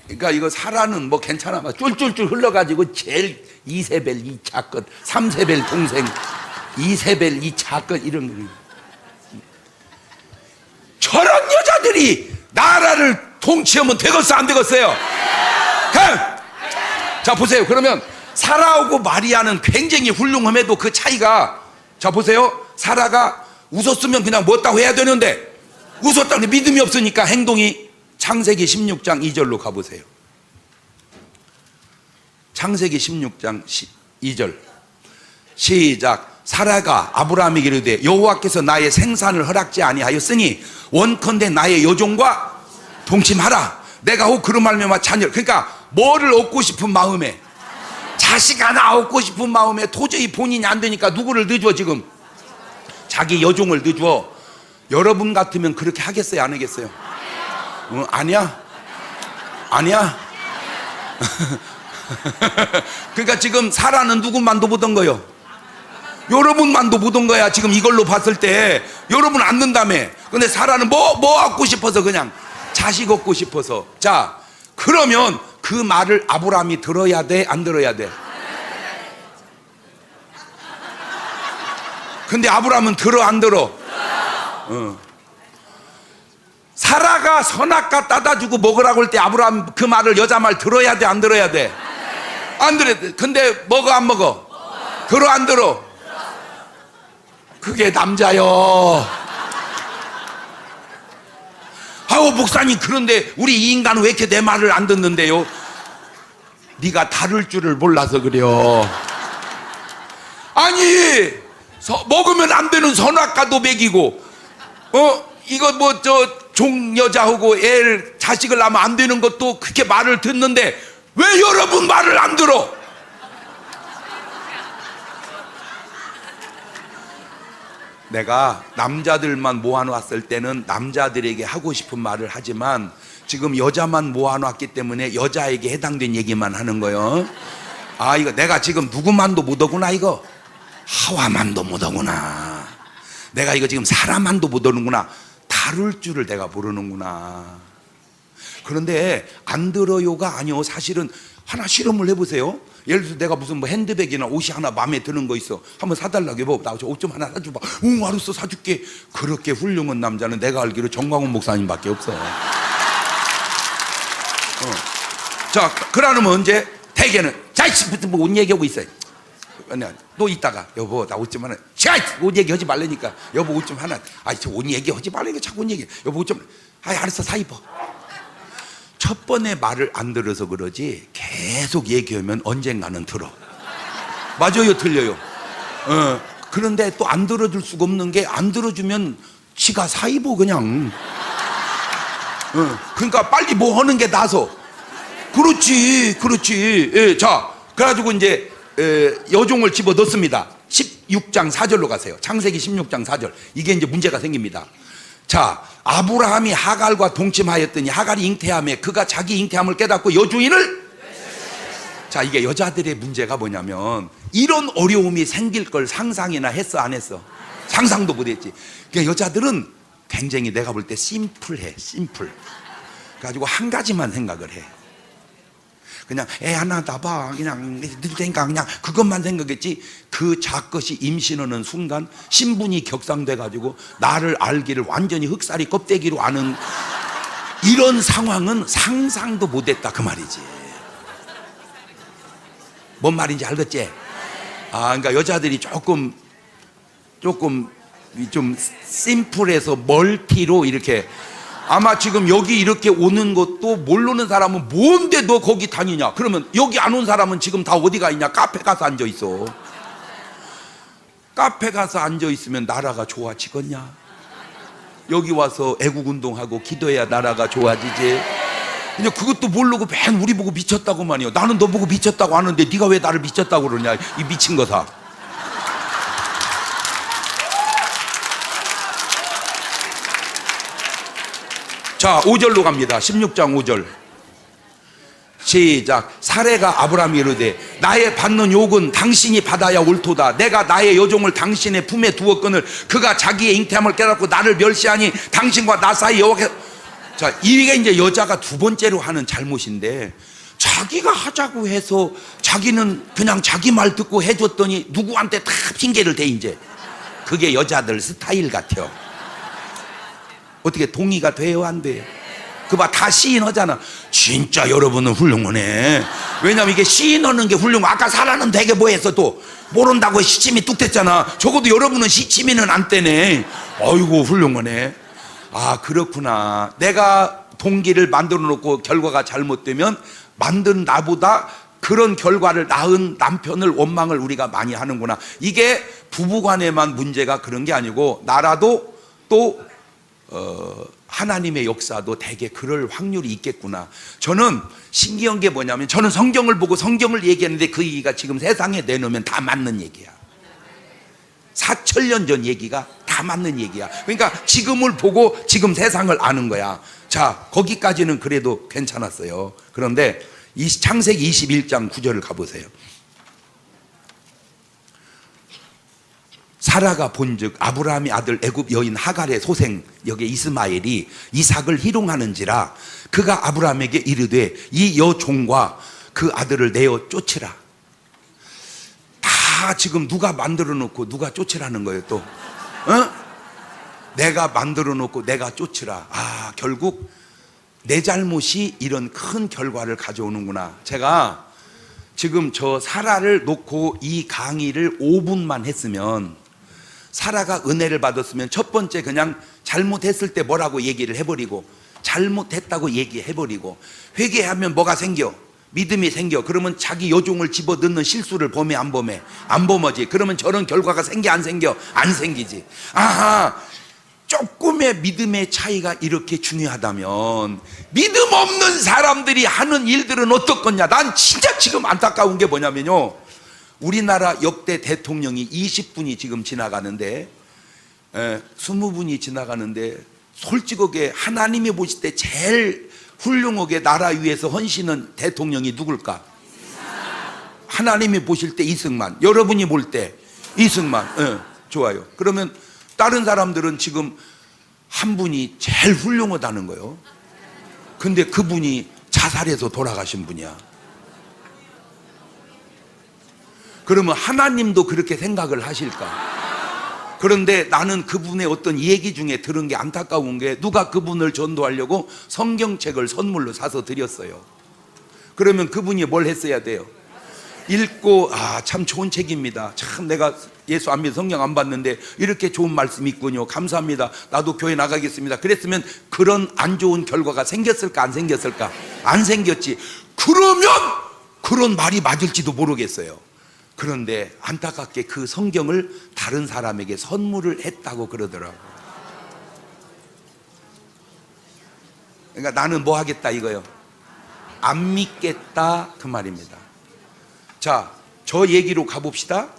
그러니까 이거 사라는 뭐 괜찮아, 막 쫄쫄쫄 흘러가지고 제일 이세벨 2차 것, 3세벨 동생, 이세벨 2차 것, 이런 거. 저런 여자들이 나라를 통치하면 되겠어 안 되겠어요? 자 보세요. 그러면 사라하고 마리아는 굉장히 훌륭함에도 그 차이가, 자 보세요. 사라가 웃었으면 그냥 뭐었다고 해야 되는데 웃었다고 믿음이 없으니까 행동이, 창세기 16장 2절로 가보세요. 창세기 16장 2절 시작. 사라가 아브라함에게 이르되 여호와께서 나의 생산을 허락지 아니하였으니 원컨대 나의 여종과 동침하라. 내가 혹 그로 말미암아 자녀, 그러니까 뭐를 얻고 싶은 마음에, 자식 하나 얻고 싶은 마음에 도저히 본인이 안 되니까 누구를 넣어줘? 지금 자기 여종을 넣어줘. 여러분 같으면 그렇게 하겠어요 안 하겠어요? 아니야? 아니야? 그러니까 지금 사라는 누구만도 보던 거요? 여러분만도 보던 거야. 지금 이걸로 봤을 때 여러분 안 넣는다며. 근데 사라는 뭐 얻고 싶어서, 그냥 자식 얻고 싶어서. 자, 그러면 그 말을 아브라함이 들어야 돼 안 들어야 돼? 근데 아브라함은 들어 안 들어? 사라가 선악과 따다 주고 먹으라고 할 때 아브라함 그 말을, 여자 말 들어야 돼 안 들어야 돼? 안 들어야 돼. 근데 먹어 안 먹어? 들어 안 들어? 그게 남자요. 아우 목사님, 그런데 우리 이 인간은 왜 이렇게 내 말을 안 듣는데요? 네가 다룰 줄을 몰라서 그래요. 아니 먹으면 안 되는 선악과도 먹이고, 이거 뭐 종여자하고 애를, 자식을 낳으면 안 되는 것도 그렇게 말을 듣는데 왜 여러분 말을 안 들어? 내가 남자들만 모아놨을 때는 남자들에게 하고 싶은 말을 하지만 지금 여자만 모아놨기 때문에 여자에게 해당된 얘기만 하는 거예요. 아, 이거 내가 지금 누구만도 못하구나. 이거 하와만도 못하구나. 내가 이거 지금 사람만도 못하는구나. 다룰 줄을 내가 모르는구나. 그런데 안 들어요가 아니요. 사실은 하나 실험을 해보세요. 예를 들어서 내가 무슨 뭐 핸드백이나 옷이 하나 마음에 드는 거 있어. 한번 사달라고 해봐. 나 옷 좀 하나 사줘봐. 응, 알았어, 사줄게. 그렇게 훌륭한 남자는 내가 알기로 정광훈 목사님밖에 없어. 자, 그러면 언제? 대개는 자이씨부터 뭐 옷 얘기하고 있어요. 또 이따가 여보 나 옷 좀 하나. 옷 얘기하지 말라니까. 여보 옷 좀 하나. 저 옷 얘기하지 말라니까. 자꾸 옷 얘기. 여보 옷 좀. 알았어, 사 입어. 첫 번에 말을 안 들어서 그러지 계속 얘기하면 언젠가는 들어. 맞아요, 틀려요? 그런데 또 안 들어줄 수가 없는 게, 안 들어주면 지가 사 입어 그냥. 그러니까 빨리 뭐 하는 게 나서. 그렇지. 예, 자, 그래가지고 이제 여종을 집어 넣습니다. 16장 4절로 가세요. 창세기 16장 4절. 이게 이제 문제가 생깁니다. 자, 아브라함이 하갈과 동침하였더니 하갈이 잉태함에 그가 자기 잉태함을 깨닫고 여주인을 자, 이게 여자들의 문제가 뭐냐면 이런 어려움이 생길 걸 상상이나 했어, 안 했어? 상상도 못 했지. 그러니까 여자들은 굉장히 내가 볼 때 심플해, 심플. 그래가지고 한 가지만 생각을 해. 그냥 애 하나 낳아봐, 그냥 늘 테니까 그냥 그것만 생각했지. 그 작것이 임신하는 순간 신분이 격상돼가지고 나를 알기를 완전히 흑살이 껍데기로 아는 이런 상황은 상상도 못했다 그 말이지. 뭔 말인지 알겠지? 그러니까 여자들이 조금 좀 심플해서 멀티로 이렇게, 아마 지금 여기 이렇게 오는 것도 모르는 사람은 뭔데 너 거기 다니냐? 그러면 여기 안 온 사람은 지금 다 어디가 있냐? 카페 가서 앉아 있어. 카페 가서 앉아 있으면 나라가 좋아지겠냐? 여기 와서 애국운동하고 기도해야 나라가 좋아지지. 근데 그것도 모르고 맨 우리 보고 미쳤다고 말이요. 나는 너 보고 미쳤다고 하는데 네가 왜 나를 미쳤다고 그러냐, 이 미친 거사. 자, 5절로 갑니다. 16장 5절 시작. 사레가 아브라함이 이르되 나의 받는 욕은 당신이 받아야 옳도다. 내가 나의 여종을 당신의 품에 두었거늘 그가 자기의 잉태함을 깨닫고 나를 멸시하니 당신과 나 사이 여호와께서. 자, 이게 이제 여자가 두 번째로 하는 잘못인데, 자기가 하자고 해서 자기는 그냥 자기 말 듣고 해줬더니 누구한테 다 핑계를 대. 이제 그게 여자들 스타일 같아요. 어떻게 동의가 돼요, 안 돼요? 그봐, 다 시인하잖아. 진짜 여러분은 훌륭하네. 왜냐면 이게 시인하는 게 훌륭해. 아까 사라는 되게 뭐 했어? 또 모른다고 시침이 뚝 뗐잖아. 적어도 여러분은 시침이는 안 떼네. 어이구 훌륭하네. 그렇구나. 내가 동기를 만들어 놓고 결과가 잘못되면 만든 나보다 그런 결과를 낳은 남편을 원망을 우리가 많이 하는구나. 이게 부부간에만 문제가 그런 게 아니고 나라도 또 하나님의 역사도 대개 그럴 확률이 있겠구나. 저는 신기한 게 뭐냐면, 저는 성경을 보고 성경을 얘기하는데 그 얘기가 지금 세상에 내놓으면 다 맞는 얘기야. 4,000년 전 얘기가 다 맞는 얘기야. 그러니까 지금을 보고 지금 세상을 아는 거야. 자, 거기까지는 그래도 괜찮았어요. 그런데 창세기 21장 9절을 가보세요. 사라가 본즉 아브라함의 아들 애굽 여인 하갈의 소생 여기 이스마엘이 이삭을 희롱하는지라 그가 아브라함에게 이르되 이 여종과 그 아들을 내어 쫓으라. 다 지금 누가 만들어 놓고 누가 쫓으라는 거예요. 또 내가 만들어 놓고 내가 쫓으라. 결국 내 잘못이 이런 큰 결과를 가져오는구나. 제가 지금 저 사라를 놓고 이 강의를 5분만 했으면, 사라가 은혜를 받았으면 첫 번째 그냥 잘못했을 때 뭐라고 얘기를 해버리고, 잘못했다고 얘기해버리고, 회개하면 뭐가 생겨? 믿음이 생겨. 그러면 자기 여종을 집어넣는 실수를 범해, 안 범해? 안 범하지. 그러면 저런 결과가 생겨, 안 생겨? 안 생기지. 조금의 믿음의 차이가 이렇게 중요하다면 믿음 없는 사람들이 하는 일들은 어떻겠냐. 난 진짜 지금 안타까운 게 뭐냐면요, 우리나라 역대 대통령이 20분이 지금 지나가는데 20분이 지나가는데 솔직하게 하나님이 보실 때 제일 훌륭하게 나라 위해서 헌신한 대통령이 누굴까? 하나님이 보실 때 이승만, 여러분이 볼 때 이승만. 좋아요. 그러면 다른 사람들은 지금 한 분이 제일 훌륭하다는 거예요. 근데 그분이 자살해서 돌아가신 분이야. 그러면 하나님도 그렇게 생각을 하실까? 그런데 나는 그분의 어떤 얘기 중에 들은 게 안타까운 게, 누가 그분을 전도하려고 성경책을 선물로 사서 드렸어요. 그러면 그분이 뭘 했어야 돼요? 읽고 참 좋은 책입니다. 참 내가 예수 안 믿어 성경 안 봤는데 이렇게 좋은 말씀이 있군요. 감사합니다. 나도 교회 나가겠습니다. 그랬으면 그런 안 좋은 결과가 생겼을까, 안 생겼을까? 안 생겼지. 그러면 그런 말이 맞을지도 모르겠어요. 그런데 안타깝게 그 성경을 다른 사람에게 선물을 했다고 그러더라고요. 그러니까 나는 뭐 하겠다 이거요? 안 믿겠다 그 말입니다. 자, 저 얘기로 가봅시다.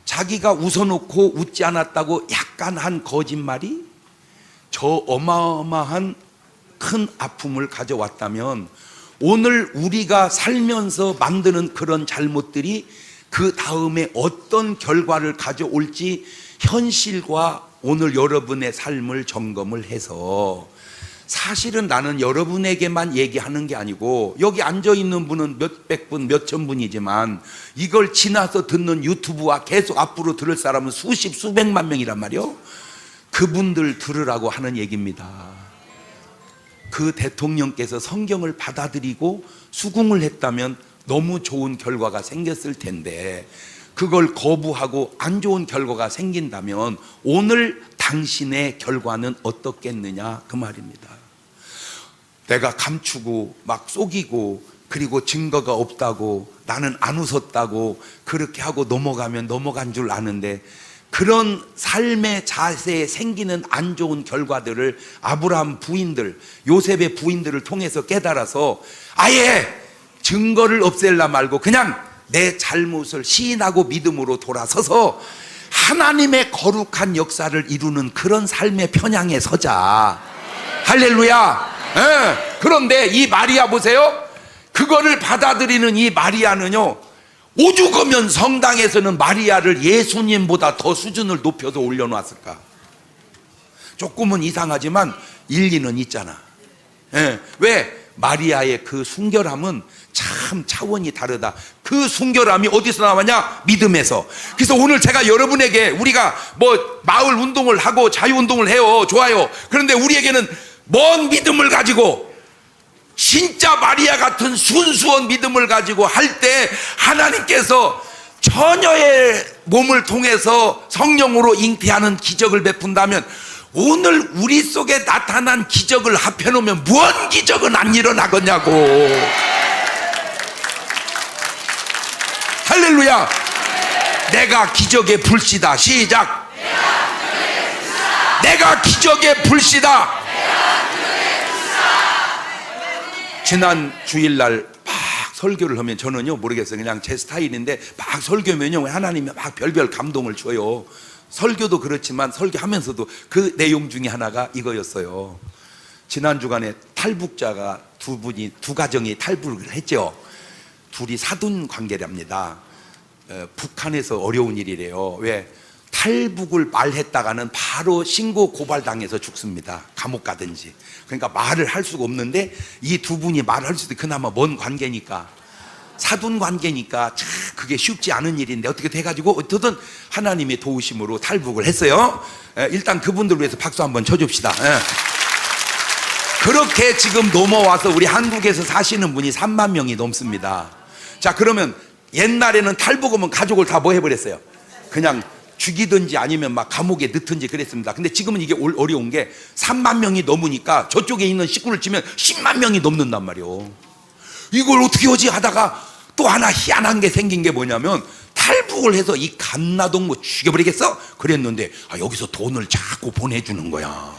자기가 웃어놓고 웃지 않았다고 약간 한 거짓말이 저 어마어마한 큰 아픔을 가져왔다면 오늘 우리가 살면서 만드는 그런 잘못들이 그 다음에 어떤 결과를 가져올지 현실과 오늘 여러분의 삶을 점검을 해서, 사실은 나는 여러분에게만 얘기하는 게 아니고 여기 앉아있는 분은 몇백 분, 몇천 분이지만 이걸 지나서 듣는 유튜브와 계속 앞으로 들을 사람은 수십, 수백만 명이란 말이요. 그분들 들으라고 하는 얘기입니다. 그 대통령께서 성경을 받아들이고 수긍을 했다면 너무 좋은 결과가 생겼을 텐데, 그걸 거부하고 안 좋은 결과가 생긴다면 오늘 당신의 결과는 어떻겠느냐 그 말입니다. 내가 감추고 막 속이고 그리고 증거가 없다고 나는 안 웃었다고 그렇게 하고 넘어가면 넘어간 줄 아는데, 그런 삶의 자세에 생기는 안 좋은 결과들을 아브라함 부인들, 요셉의 부인들을 통해서 깨달아서 아예 증거를 없앨라 말고 그냥 내 잘못을 시인하고 믿음으로 돌아서서 하나님의 거룩한 역사를 이루는 그런 삶의 편향에 서자. 할렐루야. 예. 그런데 이 마리아 보세요. 그거를 받아들이는 이 마리아는요, 오죽하면 성당에서는 마리아를 예수님보다 더 수준을 높여서 올려놨을까. 조금은 이상하지만 일리는 있잖아. 예. 왜? 마리아의 그 순결함은 참 차원이 다르다. 그 순결함이 어디서 나왔냐? 믿음에서. 그래서 오늘 제가 여러분에게, 우리가 뭐 마을 운동을 하고 자유운동을 해요. 좋아요. 그런데 우리에게는 먼 믿음을 가지고 진짜 마리아 같은 순수한 믿음을 가지고 할 때 하나님께서 처녀의 몸을 통해서 성령으로 잉태하는 기적을 베푼다면, 오늘 우리 속에 나타난 기적을 합해놓으면 무언 기적은 안 일어나겠냐고. 할렐루야. 내가 기적의 불씨다. 시작. 내가 기적의 불씨다. 지난 주일날 막 설교를 하면, 저는요 모르겠어요, 그냥 제 스타일인데 막 설교면요 하나님이 막 별별 감동을 줘요. 설교도 그렇지만 설교하면서도 그 내용 중에 하나가 이거였어요. 지난 주간에 탈북자가 두 가정이 탈북을 했죠. 둘이 사돈 관계랍니다. 북한에서 어려운 일이래요. 왜? 탈북을 말했다가는 바로 신고 고발당해서 죽습니다. 감옥 가든지. 그러니까 말을 할 수가 없는데 이 두 분이 말을 할 수도, 그나마 먼 관계니까, 사돈 관계니까 참 그게 쉽지 않은 일인데 어떻게 돼가지고 어떻든 하나님의 도우심으로 탈북을 했어요. 일단 그분들 위해서 박수 한번 쳐줍시다. 그렇게 지금 넘어와서 우리 한국에서 사시는 분이 3만 명이 넘습니다. 자, 그러면 옛날에는 탈북하면 가족을 다 뭐 해버렸어요? 그냥 죽이든지 아니면 막 감옥에 넣든지 그랬습니다. 근데 지금은 이게 어려운 게 3만 명이 넘으니까 저쪽에 있는 식구를 치면 10만 명이 넘는단 말이에요. 이걸 어떻게 하지 하다가 또 하나 희한한 게 생긴 게 뭐냐면, 탈북을 해서 이 갓나동 뭐 죽여버리겠어? 그랬는데 여기서 돈을 자꾸 보내주는 거야.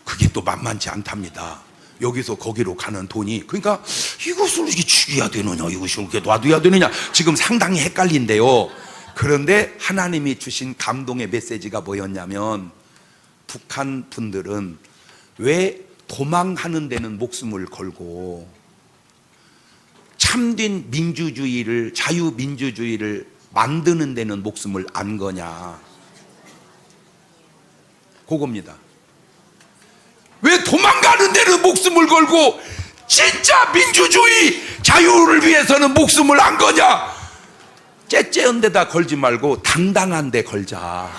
그게 또 만만치 않답니다. 여기서 거기로 가는 돈이. 그러니까 이것을 이게 죽여야 되느냐, 이것을 이렇게 놔둬야 되느냐, 지금 상당히 헷갈린데요. 그런데 하나님이 주신 감동의 메시지가 뭐였냐면, 북한 분들은 왜 도망하는 데는 목숨을 걸고 참된 민주주의를, 자유민주주의를 만드는 데는 목숨을 안 거냐, 그겁니다. 왜 도망가는 데는 목숨을 걸고 진짜 민주주의, 자유를 위해서는 목숨을 안 거냐? 째째한 데다 걸지 말고 당당한 데 걸자.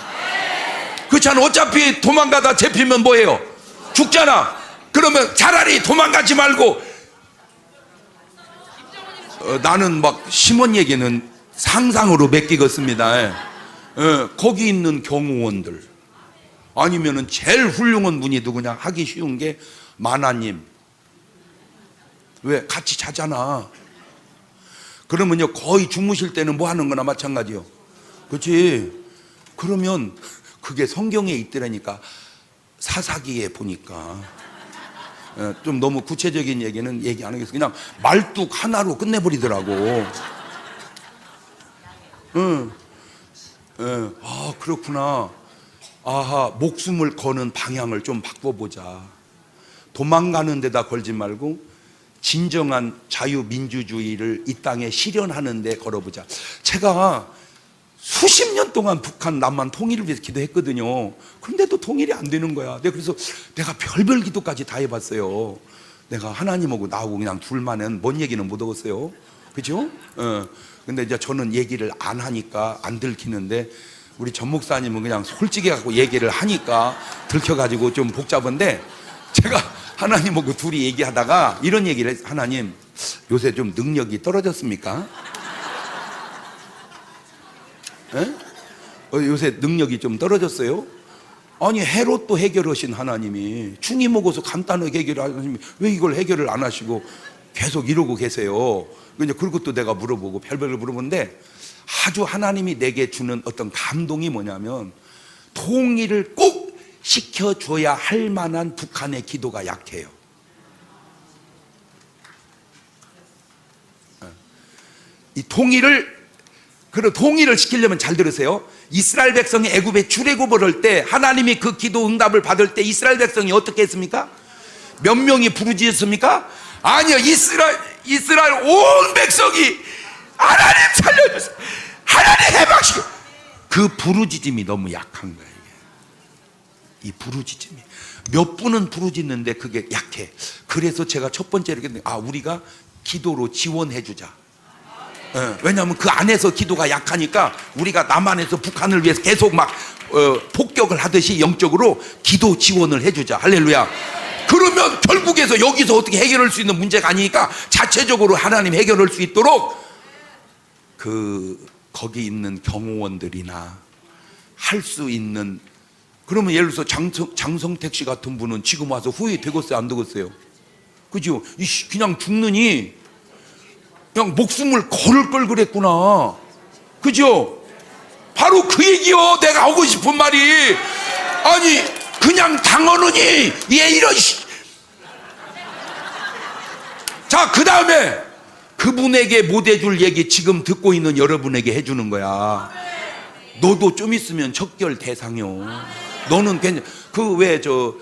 그렇잖아. 어차피 도망가다 잡히면 뭐예요? 죽잖아. 그러면 차라리 도망가지 말고, 나는 막 심한 얘기는 상상으로 맡기겠습니다. 거기 있는 경호원들, 아니면은 제일 훌륭한 분이 누구냐 하기 쉬운 게 마나님. 왜? 같이 자잖아. 그러면요 거의 주무실 때는 뭐 하는 거나 마찬가지요. 그렇지? 그러면 그게 성경에 있더라니까. 사사기에 보니까, 좀 너무 구체적인 얘기는 얘기 안 하겠어. 그냥 말뚝 하나로 끝내버리더라고. 아, 그렇구나. 아하, 목숨을 거는 방향을 좀 바꿔보자. 도망가는 데다 걸지 말고 진정한 자유민주주의를 이 땅에 실현하는 데 걸어보자. 제가 수십 년 동안 북한 남한 통일을 위해서 기도했거든요. 그런데도 통일이 안 되는 거야. 그래서 내가 별별 기도까지 다 해봤어요. 내가 하나님하고 나하고 그냥 둘만은 뭔 얘기는 못 하겠어요. 그죠? 근데 이제 저는 얘기를 안 하니까 안 들키는데, 우리 전 목사님은 그냥 솔직히 갖고 얘기를 하니까 들켜가지고 좀 복잡한데, 제가 하나님하고 둘이 얘기하다가 이런 얘기를 했어요. 하나님, 요새 좀 능력이 떨어졌습니까? 요새 능력이 좀 떨어졌어요? 아니, 헤롯도 해결하신 하나님이, 중이 먹어서 간단하게 해결하신 하나님이 왜 이걸 해결을 안 하시고 계속 이러고 계세요? 이제 그것도 내가 물어보고 별별을 물어보는데, 아주 하나님이 내게 주는 어떤 감동이 뭐냐면, 통일을 꼭 시켜줘야 할 만한 북한의 기도가 약해요. 이 통일을 시키려면 잘 들으세요. 이스라엘 백성이 애굽에 출애굽을 할 때, 하나님이 그 기도 응답을 받을 때 이스라엘 백성이 어떻게 했습니까? 몇 명이 부르짖었습니까? 아니요, 이스라엘 온 백성이 하나님 살려주세요, 하나님 해방시켜. 그 부르짖음이 너무 약한 거예요. 이 부르짖음이 몇 분은 부르짖는데 그게 약해. 그래서 제가 첫 번째로 우리가 기도로 지원해 주자. 왜냐하면 그 안에서 기도가 약하니까 우리가 남한에서 북한을 위해서 계속 막 폭격을 하듯이 영적으로 기도 지원을 해주자. 할렐루야. 그러면 결국에서 여기서 어떻게 해결할 수 있는 문제가 아니니까 자체적으로 하나님 해결할 수 있도록 거기 있는 경호원들이나 할 수 있는, 그러면 예를 들어서 장성택 씨 같은 분은 지금 와서 후회 되겠어요, 안 되겠어요? 그죠? 그냥 죽느니 그냥 목숨을 걸을 걸 그랬구나. 그죠? 바로 그 얘기요. 내가 하고 싶은 말이. 아니, 그냥 당하느니 얘 이런. 자, 그 다음에 그분에게 못 해줄 얘기 지금 듣고 있는 여러분에게 해주는 거야. 너도 좀 있으면 척결 대상이요. 너는 괜찮.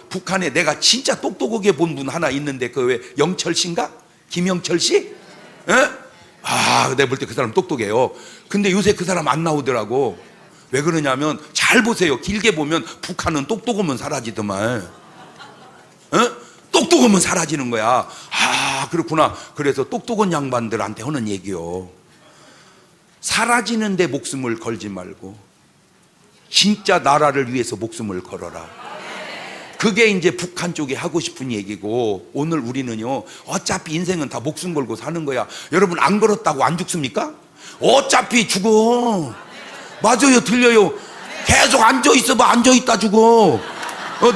북한에 내가 진짜 똑똑하게 본 분 하나 있는데, 영철 씨인가? 김영철 씨? 내가 볼 때 그 사람 똑똑해요. 근데 요새 그 사람 안 나오더라고. 왜 그러냐면, 잘 보세요. 길게 보면 북한은 똑똑하면 사라지더만. 똑똑하면 사라지는 거야. 그렇구나. 그래서 똑똑한 양반들한테 하는 얘기요. 사라지는데 목숨을 걸지 말고 진짜 나라를 위해서 목숨을 걸어라. 그게 이제 북한 쪽이 하고 싶은 얘기고, 오늘 우리는요, 어차피 인생은 다 목숨 걸고 사는 거야. 여러분, 안 걸었다고 안 죽습니까? 어차피 죽어. 맞아요, 들려요. 계속 앉아있어봐, 앉아있다 죽어.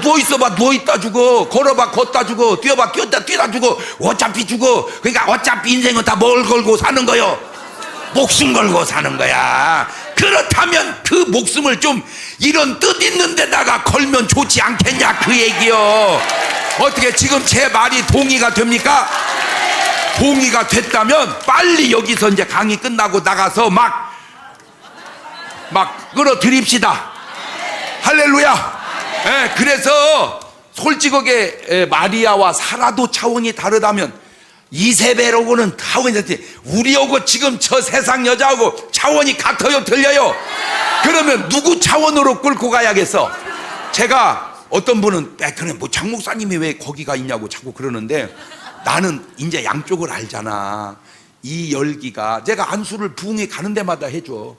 누워있어봐, 누워있다 죽어. 걸어봐, 걷다 죽어. 뛰어봐, 뛰다 죽어. 어차피 죽어. 그러니까 어차피 인생은 다 뭘 걸고 사는 거요? 목숨 걸고 사는 거야. 그렇다면 그 목숨을 좀 이런 뜻 있는 데다가 걸면 좋지 않겠냐, 그 얘기요. 어떻게 지금 제 말이 동의가 됩니까? 동의가 됐다면 빨리 여기서 이제 강의 끝나고 나가서 막 끌어들입시다. 할렐루야. 그래서 솔직하게 마리아와 사라도 차원이 다르다면 이세벨하고는 차원이 다르지. 우리하고 지금 저 세상 여자하고 차원이 같아요, 틀려요? 그러면 누구 차원으로 끌고 가야겠어? 제가 어떤 분은 그래, 장 목사님이 왜 거기가 있냐고 자꾸 그러는데, 나는 이제 양쪽을 알잖아. 이 열기가, 제가 안수를 부흥회 가는 데마다 해줘.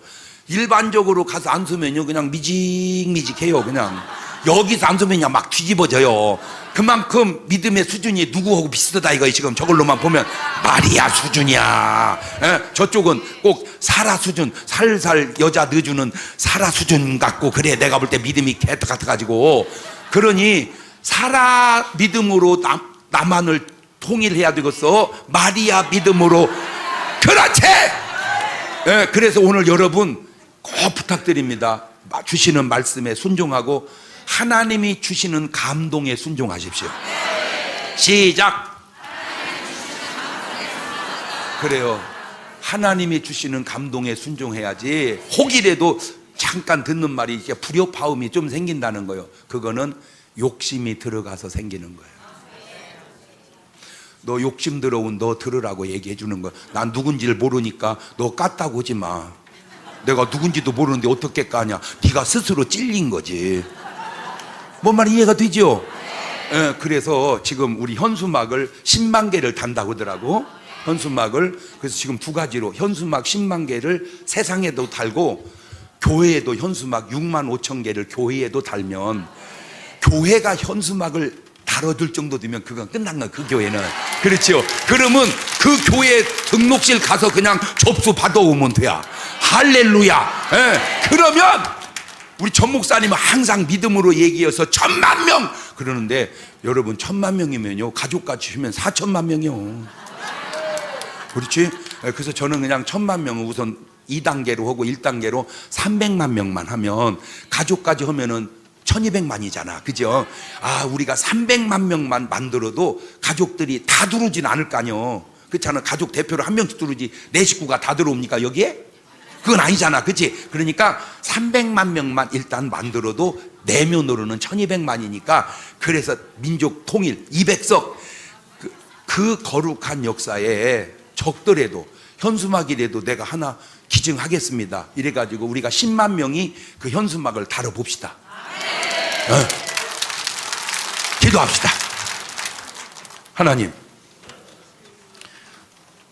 일반적으로 가서 안수면요 그냥 미직미직해요. 그냥 여기서 안수면 그냥 막 뒤집어져요. 그만큼 믿음의 수준이 누구하고 비슷하다 이거. 지금 저걸로만 보면 마리아 수준이야. 저쪽은 꼭 사라 수준, 살살 여자 넣어주는 사라 수준 같고 그래. 내가 볼 때 믿음이 개떡 같아가지고. 그러니 사라 믿음으로 남한을 통일해야 되겠어. 마리아 믿음으로. 그렇지. 그래서 오늘 여러분 꼭 부탁드립니다. 주시는 말씀에 순종하고 하나님이 주시는 감동에 순종하십시오. 시작. 그래요. 하나님이 주시는 감동에 순종해야지. 혹이라도 잠깐 듣는 말이 이제 불협화음이 좀 생긴다는 거예요. 그거는 욕심이 들어가서 생기는 거예요. 너 욕심 들어온 너 들으라고 얘기해 주는 거야. 난 누군지를 모르니까 너 깠다고 하지 마. 내가 누군지도 모르는데 어떻게 까냐. 네가 스스로 찔린 거지. 뭔 말 이해가 되죠? 예, 그래서 지금 우리 현수막을 10만 개를 단다고 하더라고. 현수막을. 그래서 지금 두 가지로 현수막 10만 개를 세상에도 달고 교회에도 현수막 6만 5천 개를 교회에도 달면 교회가 현수막을 달아둘 정도 되면 그건 끝난 거야. 그 교회는. 그렇죠. 그러면 그 교회 등록실 가서 그냥 접수 받아오면 돼야. 할렐루야. 예. 그러면 우리 전 목사님은 항상 믿음으로 얘기해서 1000만 명 그러는데 여러분 1000만 명이면요 가족같이 주면 4000만 명이요. 그렇지? 그래서 저는 그냥 1000만 명을 우선 2단계로 하고 1단계로 300만 명만 하면 가족까지 하면은 1200만이잖아. 그죠? 아, 우리가 300만 명만 만들어도 가족들이 다 들어오진 않을 거 아니요. 그렇잖아. 가족 대표로 한 명씩 들어오지 내 식구가 다 들어옵니까 여기에? 그건 아니잖아. 그치? 그러니까 300만 명만 일단 만들어도 내면으로는 1200만이니까 그래서 민족 통일 200석 그 거룩한 역사에 적더라도 현수막이라도 내가 하나 기증하겠습니다. 이래가지고 우리가 10만 명이 그 현수막을 달아봅시다. 기도합시다. 하나님,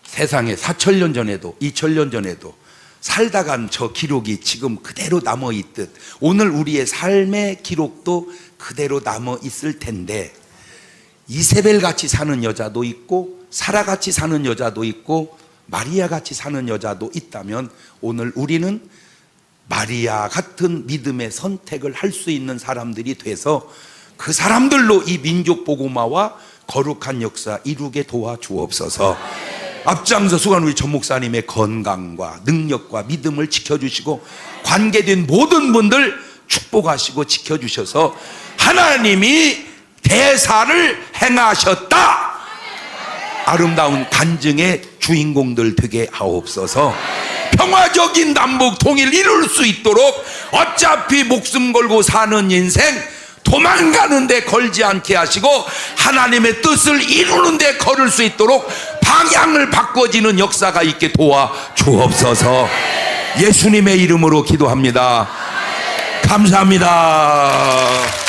세상에 4000년 전에도 2000년 전에도 살다 간 저 기록이 지금 그대로 남아있듯 오늘 우리의 삶의 기록도 그대로 남아있을 텐데 이세벨 같이 사는 여자도 있고 사라 같이 사는 여자도 있고 마리아 같이 사는 여자도 있다면 오늘 우리는 마리아 같은 믿음의 선택을 할 수 있는 사람들이 돼서 그 사람들로 이 민족 복음화와 거룩한 역사 이루게 도와주옵소서. 앞장서 수고한 우리 전 목사님의 건강과 능력과 믿음을 지켜주시고 관계된 모든 분들 축복하시고 지켜주셔서 하나님이 대사를 행하셨다 아름다운 간증의 주인공들 되게 하옵소서. 평화적인 남북 통일 이룰 수 있도록 어차피 목숨 걸고 사는 인생 도망가는데 걸지 않게 하시고 하나님의 뜻을 이루는데 걸을 수 있도록 방향을 바꿔지는 역사가 있게 도와 주옵소서. 예수님의 이름으로 기도합니다. 감사합니다.